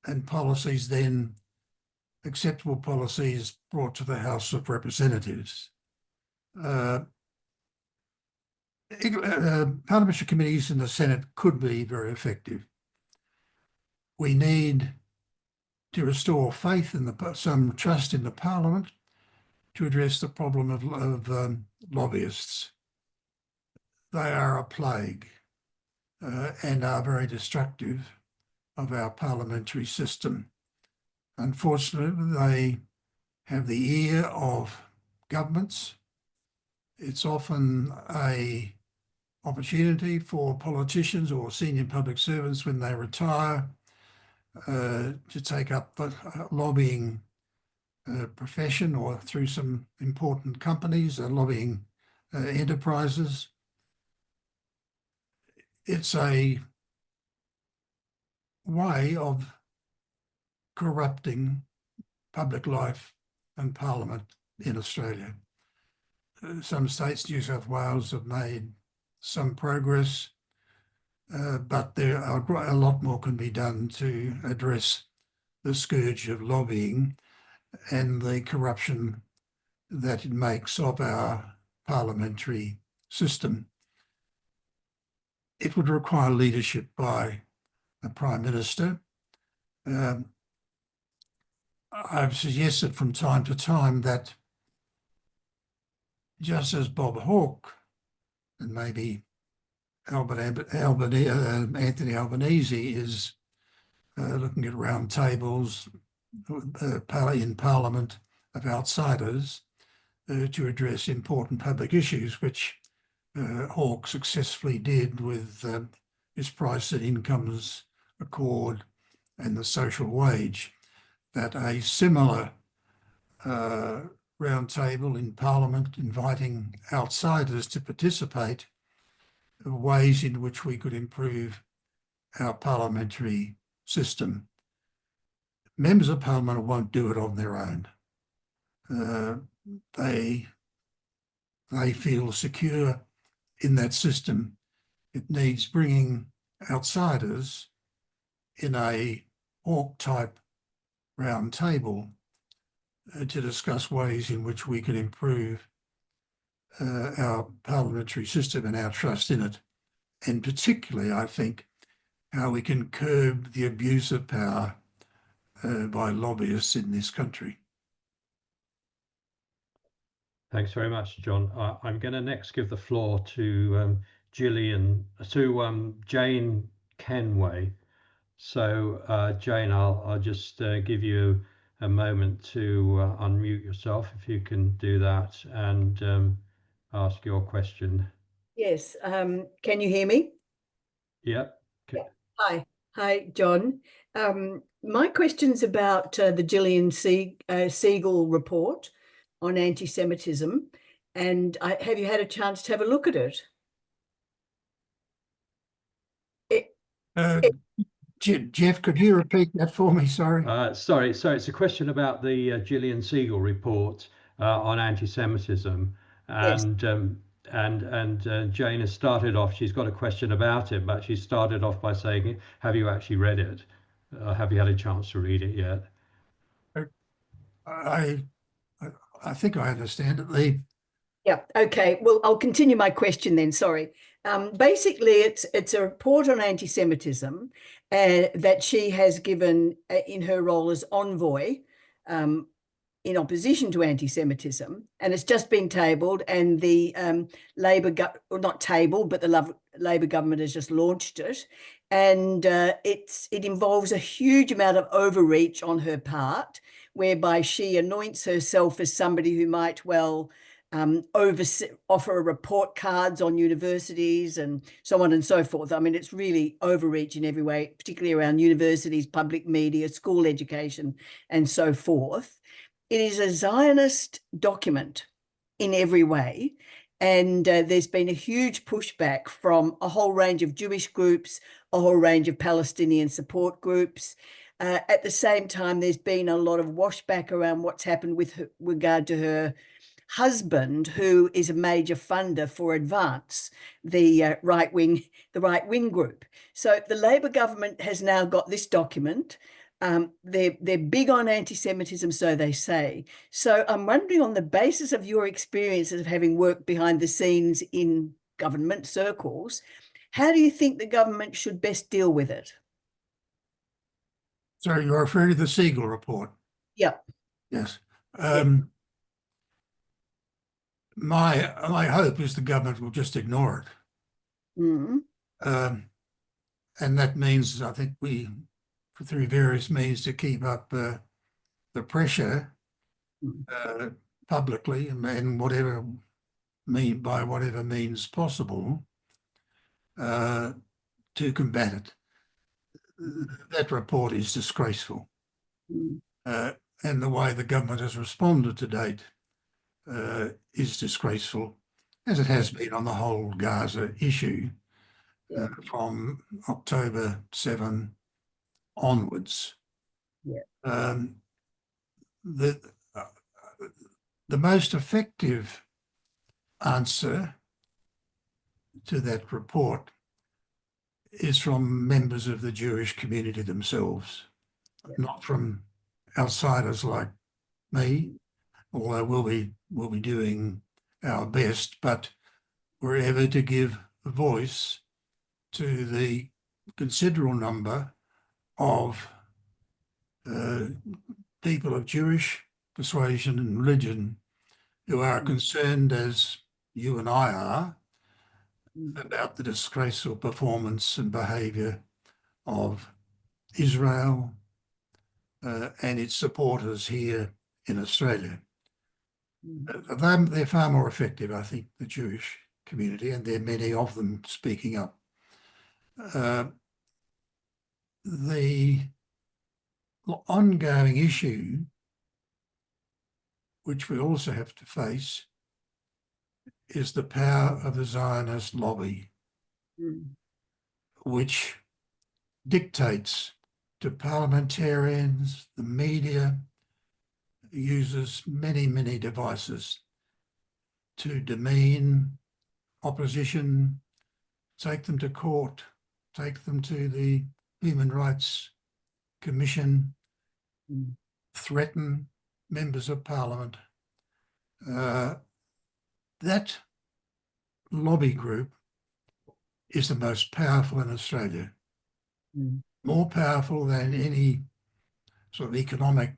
and policies, then acceptable policies brought to the House of Representatives. Parliamentary committees in the Senate could be very effective. We need to restore faith in some trust in the Parliament to address the problem of lobbyists. They are a plague and are very destructive of our parliamentary system. Unfortunately, they have the ear of governments. It's often an opportunity for politicians or senior public servants when they retire to take up the lobbying profession or through some important companies, lobbying enterprises. It's a way of corrupting public life and Parliament in Australia. Some states, New South Wales, have made some progress, but there are a lot more can be done to address the scourge of lobbying and the corruption that it makes of our parliamentary system. It would require leadership by a Prime Minister. I've suggested from time to time that just as Bob Hawke and maybe Anthony Albanese is looking at round tables in Parliament of outsiders to address important public issues, which Hawke successfully did with his price and incomes accord and the social wage, that a similar round table in Parliament inviting outsiders to participate ways in which we could improve our parliamentary system. Members of Parliament won't do it on their own. They feel secure in that system. It needs bringing outsiders in a Hawke-type round table to discuss ways in which we can improve our parliamentary system and our trust in it. And particularly, I think, how we can curb the abuse of power by lobbyists in this country. Thanks very much, John. I'm going to next give the floor to Jane Kenway. So, Jane, I'll just give you a moment to unmute yourself, if you can do that, and ask your question. Yes. Can you hear me? Yep. Yeah. Hi, John. My question's about the Gillian Siegel report on anti-Semitism, and have you had a chance to have a look at it? Jeff, could you repeat that for me? Sorry. Sorry, it's a question about the Gillian Siegel report on anti-Semitism, and Jane has started off. She's got a question about it, but she started off by saying, "Have you actually read it? Have you had a chance to read it yet?" I think I understand it. Yeah. Okay. Well, I'll continue my question then. Sorry. Basically, it's a report on anti-Semitism that she has given in her role as envoy in opposition to anti-Semitism, and it's just been tabled, and the not tabled, but the Labor government has just launched it, and it involves a huge amount of overreach on her part, whereby she anoints herself as somebody who might well offer report cards on universities and so on and so forth. I mean, it's really overreach in every way, particularly around universities, public media, school education, and so forth. It is a Zionist document in every way. And there's been a huge pushback from a whole range of Jewish groups, a whole range of Palestinian support groups. At the same time, there's been a lot of washback around what's happened with regard to her husband, who is a major funder for Advance, the right wing group. So the Labor government has now got this document. They're big on anti-Semitism, so they say. So I'm wondering, on the basis of your experiences of having worked behind the scenes in government circles, how do you think the government should best deal with it? So you're referring to the Siegel report? Yeah. Yes. My hope is the government will just ignore it. Mm-hmm. And that means, I think through various means, to keep up the pressure publicly and by whatever means possible to combat it. That report is disgraceful. And the way the government has responded to date is disgraceful, as it has been on the whole Gaza issue from October 7 onwards. The most effective answer to that report is from members of the Jewish community themselves, not from outsiders like me, although we'll be doing our best, but we're ever to give a voice to the considerable number of people of Jewish persuasion and religion who are concerned, as you and I are, about the disgraceful performance and behaviour of Israel and its supporters here in Australia. They're far more effective, I think, the Jewish community, and there are many of them speaking up. The ongoing issue, which we also have to face, is the power of the Zionist lobby, which dictates to parliamentarians, the media, uses many, many devices to demean opposition, take them to court, take them to the Human Rights Commission, threaten members of Parliament. That lobby group is the most powerful in Australia, more powerful than any sort of economic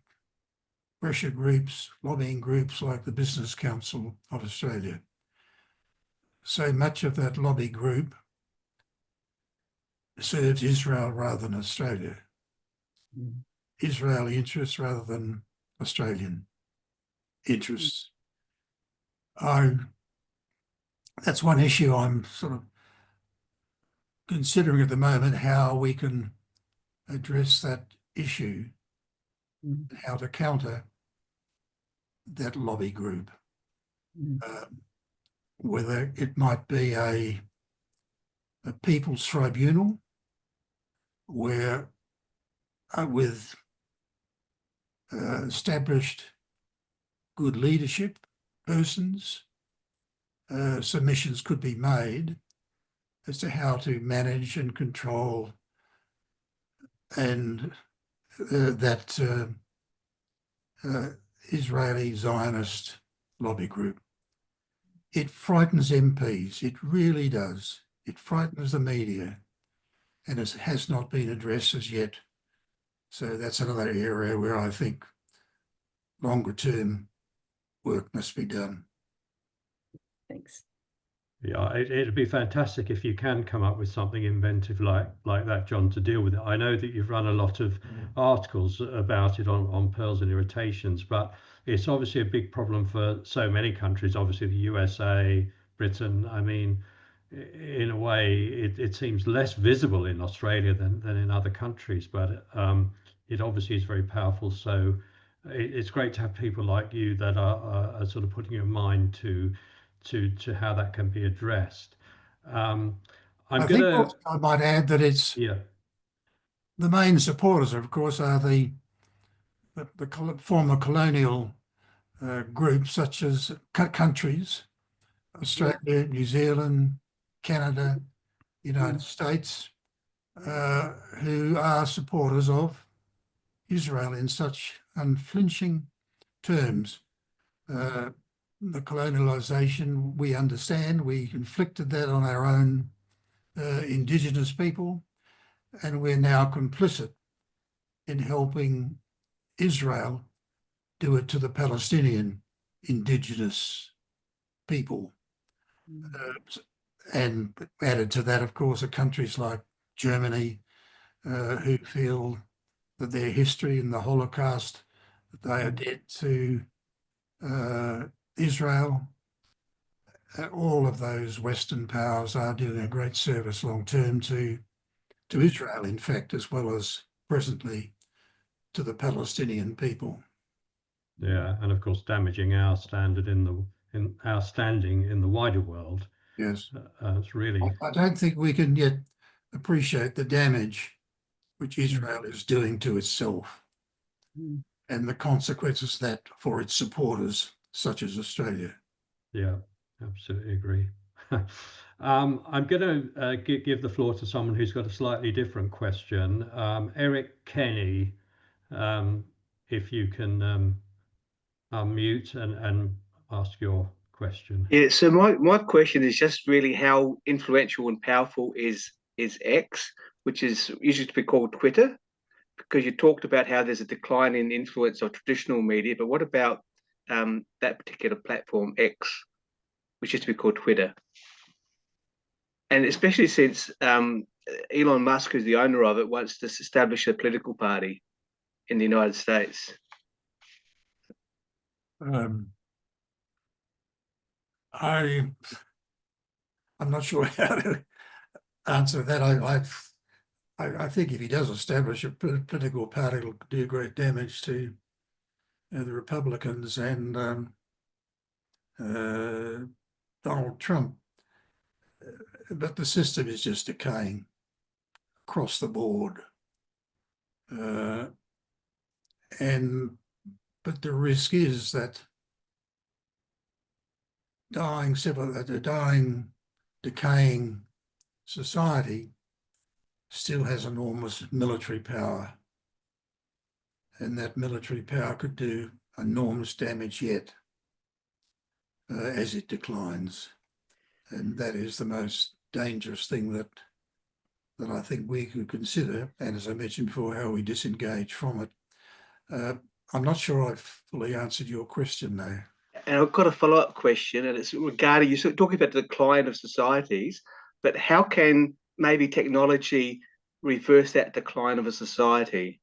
pressure groups, lobbying groups like the Business Council of Australia. So much of that lobby group serves Israel rather than Australia, Israeli interests rather than Australian interests. That's one issue I'm sort of considering at the moment how we can address that issue, how to counter that lobby group. Whether it might be a people's tribunal where with established good leadership persons, submissions could be made as to how to manage and control and that Israeli Zionist lobby group. It frightens MPs, it really does. It frightens the media, and it has not been addressed as yet. So that's another area where I think longer term work must be done. Thanks. Yeah, it'd be fantastic if you can come up with something inventive like that, John, to deal with it. I know that you've run a lot of articles about it on pearls and irritations, but it's obviously a big problem for so many countries, obviously the USA, Britain. I mean, in a way, it seems less visible in Australia than in other countries, but it obviously is very powerful. So it's great to have people like you that are sort of putting your mind to how that can be addressed. I'm I going think to, also I might add that it's yeah, the main supporters, of course, are the former colonial groups such as countries, Australia, New Zealand, Canada, United States, who are supporters of Israel in such unflinching terms. The colonialisation, we understand, we inflicted that on our own Indigenous people, and we're now complicit in helping Israel do it to the Palestinian Indigenous people. And added to that, of course, are countries like Germany, who feel that their history in the Holocaust, that they are debt to Israel. All of those Western powers are doing a great service long term to Israel, in fact, as well as presently to the Palestinian people. yeah, and of course damaging our standard in our standing in the wider world. Yes, It's really, I don't think we can yet appreciate the damage which Israel is doing to itself and the consequences of that for its supporters, such as Australia. yeah, absolutely agree. I'm going to give the floor to someone who's got a slightly different question. Eric Kenny, if you can unmute and ask your question. Yeah, so my question is just really how influential and powerful is X, which is usually to be called Twitter, because you talked about how there's a decline in influence of traditional media, but what about that particular platform X, which used to be called Twitter? And especially since Elon Musk, who's the owner of it, wants to establish a political party in the United States. I'm not sure how to answer that. I think if he does establish a political party, it'll do great damage to the Republicans and Donald Trump. But the system is just decaying across the board. But the risk is that decaying society still has enormous military power, and that military power could do enormous damage yet as it declines. And that is the most dangerous thing that I think we could consider. And as I mentioned before, how we disengage from it. I'm not sure I've fully answered your question though. And I've got a follow-up question, and it's regarding, you're talking about the decline of societies, but how can maybe technology reverse that decline of a society?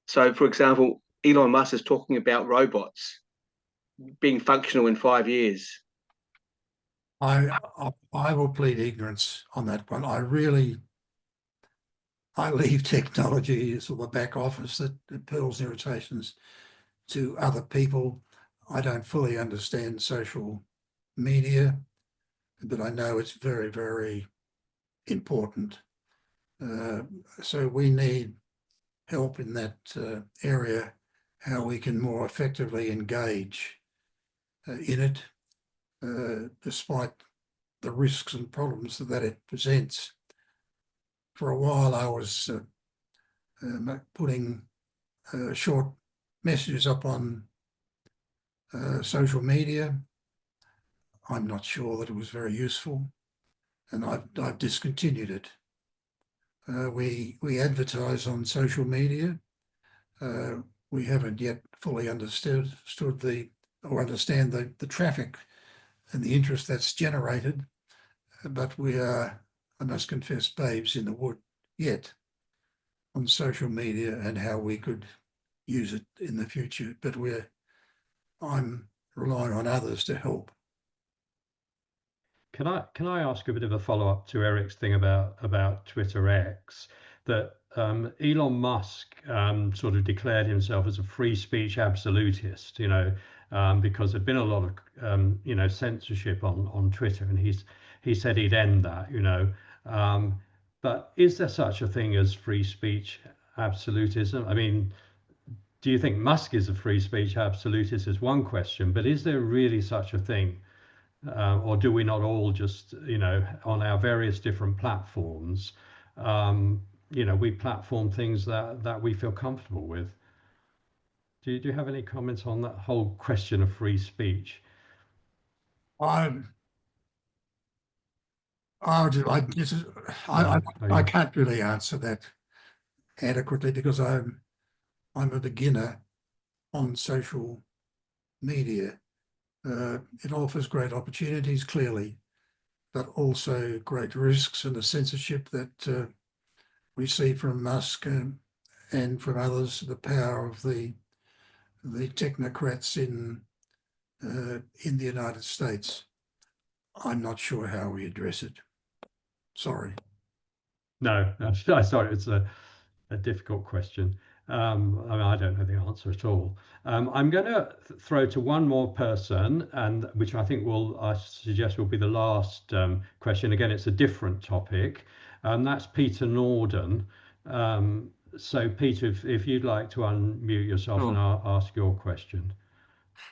So, for example, Elon Musk is talking about robots being functional in 5 years. I will plead ignorance on that one. I leave technology as the back office that Pearl's Irritations to other people. I don't fully understand social media, but I know it's very, very important. So we need help in that area, how we can more effectively engage in it, despite the risks and problems that it presents. For a while, I was putting short messages up on social media. I'm not sure that it was very useful, and I've discontinued it. We advertise on social media. We haven't yet fully understand the traffic and the interest that's generated, but we are, I must confess, babes in the wood yet on social media and how we could use it in the future. But I'm relying on others to help. Can I ask a bit of a follow-up to Eric's thing about Twitter X, that Elon Musk sort of declared himself as a free speech absolutist, because there'd been a lot of censorship on Twitter, and he said he'd end that, but is there such a thing as free speech absolutism? I mean, do you think Musk is a free speech absolutist is one question, but is there really such a thing? Or do we not all just, on our various different platforms, we platform things that we feel comfortable with? Do you have any comments on that whole question of free speech? I can't really answer that adequately because I'm a beginner on social media. It offers great opportunities, clearly, but also great risks, and the censorship that we see from Musk and from others, the power of the technocrats in the United States. I'm not sure how we address it. Sorry. No, sorry, it's a difficult question. I don't know the answer at all. I'm going to throw to one more person, and which I think I suggest will be the last question. Again, it's a different topic, and that's Peter Norden. So, Peter, if you'd like to unmute yourself and ask your question.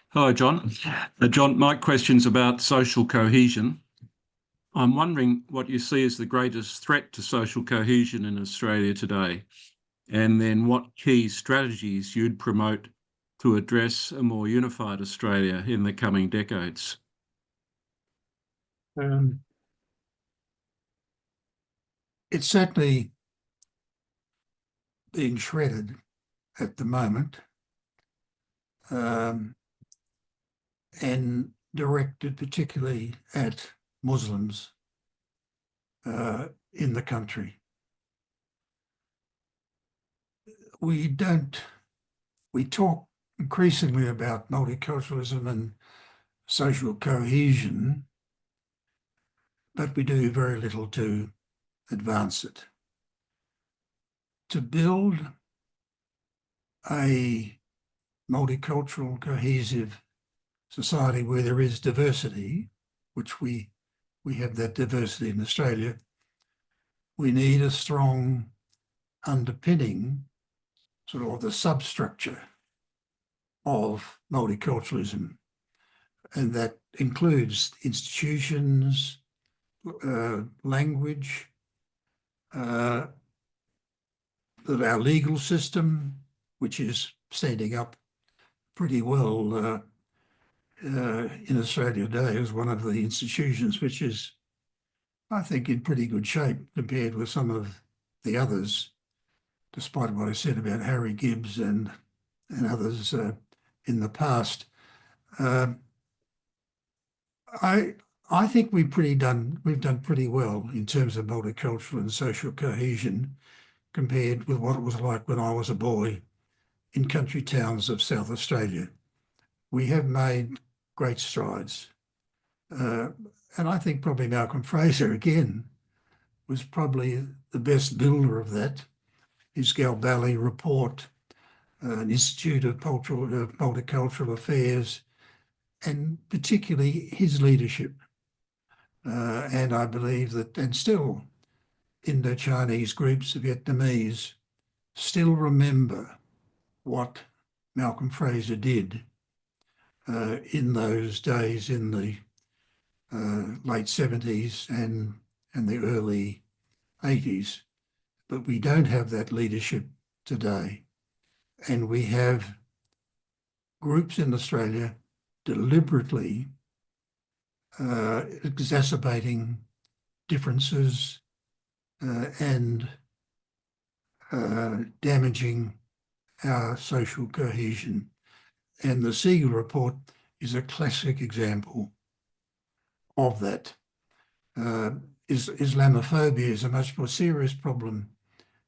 Hello, John. John, my question's about social cohesion. I'm wondering what you see as the greatest threat to social cohesion in Australia today, and then what key strategies you'd promote to address a more unified Australia in the coming decades. It's certainly being shredded at the moment, and directed particularly at Muslims in the country. We talk increasingly about multiculturalism and social cohesion, but we do very little to advance it. To build a multicultural, cohesive society where there is diversity, which we have that diversity in Australia, we need a strong underpinning, sort of the substructure of multiculturalism, and that includes institutions, language, that our legal system, which is standing up pretty well in Australia today, as one of the institutions which is, I think, in pretty good shape compared with some of the others, despite what I said about Harry Gibbs and others in the past. I think we've done pretty well in terms of multicultural and social cohesion compared with what it was like when I was a boy in country towns of South Australia. We have made great strides. And I think probably Malcolm Fraser, again, was probably the best builder of that. His Galbally report, an Institute of Multicultural Affairs, and particularly his leadership. And I believe that, and still Indo-Chinese groups, Vietnamese, still remember what Malcolm Fraser did in those days in the late 70s and the early 80s. But we don't have that leadership today. And we have groups in Australia deliberately exacerbating differences and damaging our social cohesion. And the Siegel report is a classic example of that. Islamophobia is a much more serious problem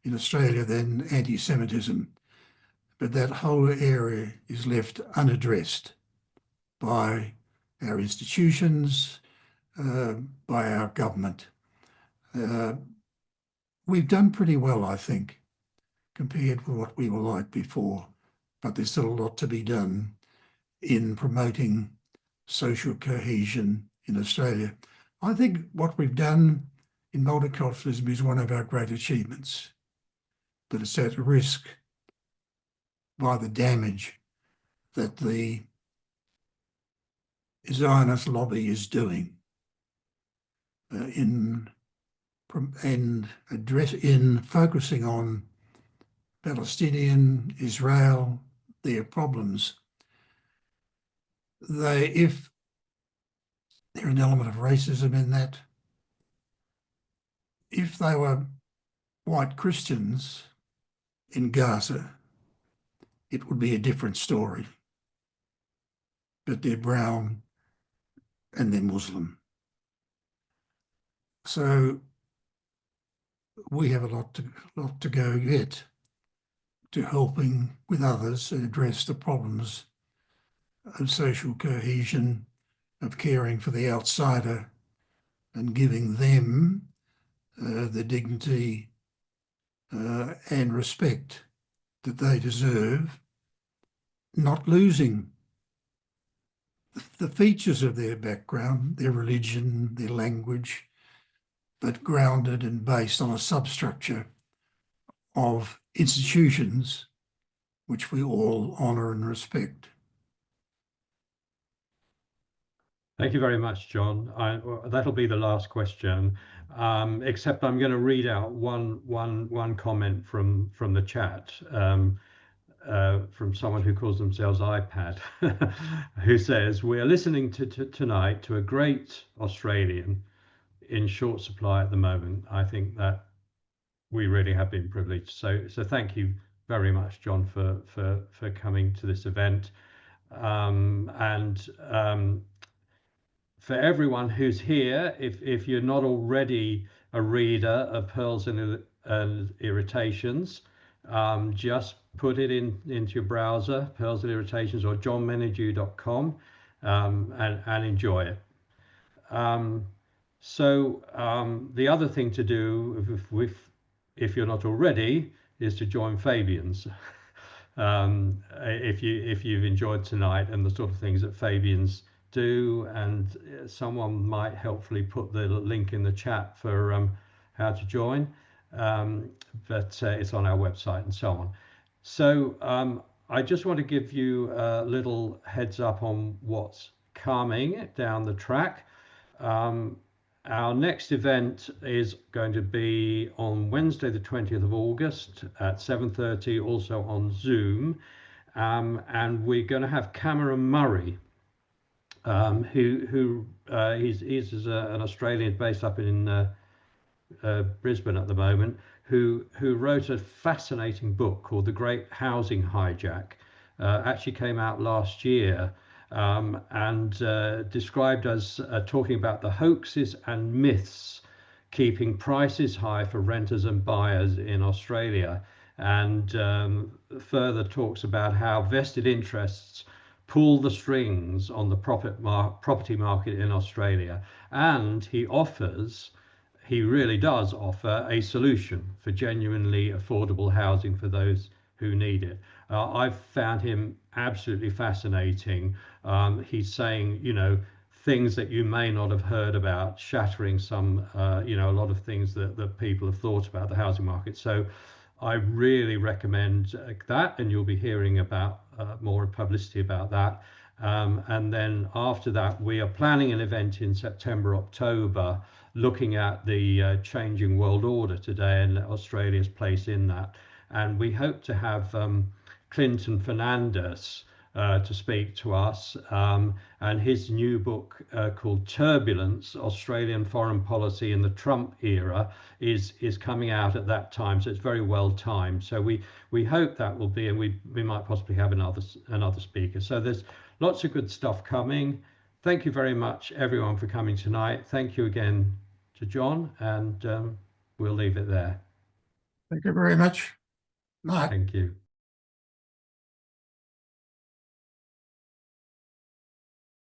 in Australia than anti-Semitism, but that whole area is left unaddressed by our institutions, by our government. We've done pretty well, I think, compared with what we were like before, but there's still a lot to be done in promoting social cohesion in Australia. I think what we've done in multiculturalism is one of our great achievements, but it's at risk by the damage that the Zionist lobby is doing in focusing on Palestinian, Israel, their problems. If there's an element of racism in that, if they were white Christians in Gaza, it would be a different story. But they're brown and they're Muslim. So we have a lot to go yet to helping with others address the problems of social cohesion, of caring for the outsider and giving them the dignity and respect that they deserve, not losing the features of their background, their religion, their language, but grounded and based on a substructure of institutions which we all honour and respect. Thank you very much, John. That'll be the last question, except I'm going to read out one comment from the chat from someone who calls themselves iPad, who says, "We are listening tonight to a great Australian in short supply at the moment." I think that we really have been privileged. So thank you very much, John, for coming to this event, for everyone who's here, if you're not already a reader of Pearls and Irritations, just put it into your browser, Pearls and Irritations or johnmenadue.com, and enjoy it. The other thing to do, if you're not already, is to join Fabians. If you've enjoyed tonight and the sort of things that Fabians do, and someone might helpfully put the link in the chat for how to join, but it's on our website and so on. So I just want to give you a little heads up on what's coming down the track. Our next event is going to be on Wednesday the 20th of August at 7:30, also on Zoom, and we're going to have Cameron Murray, he's an Australian based up in Brisbane at the moment, who wrote a fascinating book called The Great Housing Hijack. Actually came out last year, and described as talking about the hoaxes and myths keeping prices high for renters and buyers in Australia, and further talks about how vested interests pull the strings on the property market in Australia, and he really does offer a solution for genuinely affordable housing for those who need it. I've found him absolutely fascinating. He's saying, things that you may not have heard about, shattering some, a lot of things that people have thought about the housing market. So I really recommend that, and you'll be hearing about more publicity about that. And then after that, we are planning an event in September, October, looking at the changing world order today and Australia's place in that. And we hope to have Clinton Fernandez to speak to us, and his new book called Turbulence, Australian Foreign Policy in the Trump Era is coming out at that time, so it's very well timed. So we hope that will be, and we might possibly have another speaker. So there's lots of good stuff coming. Thank you very much, everyone, for coming tonight. Thank you again to John, and we'll leave it there. Thank you very much. Night. Thank you.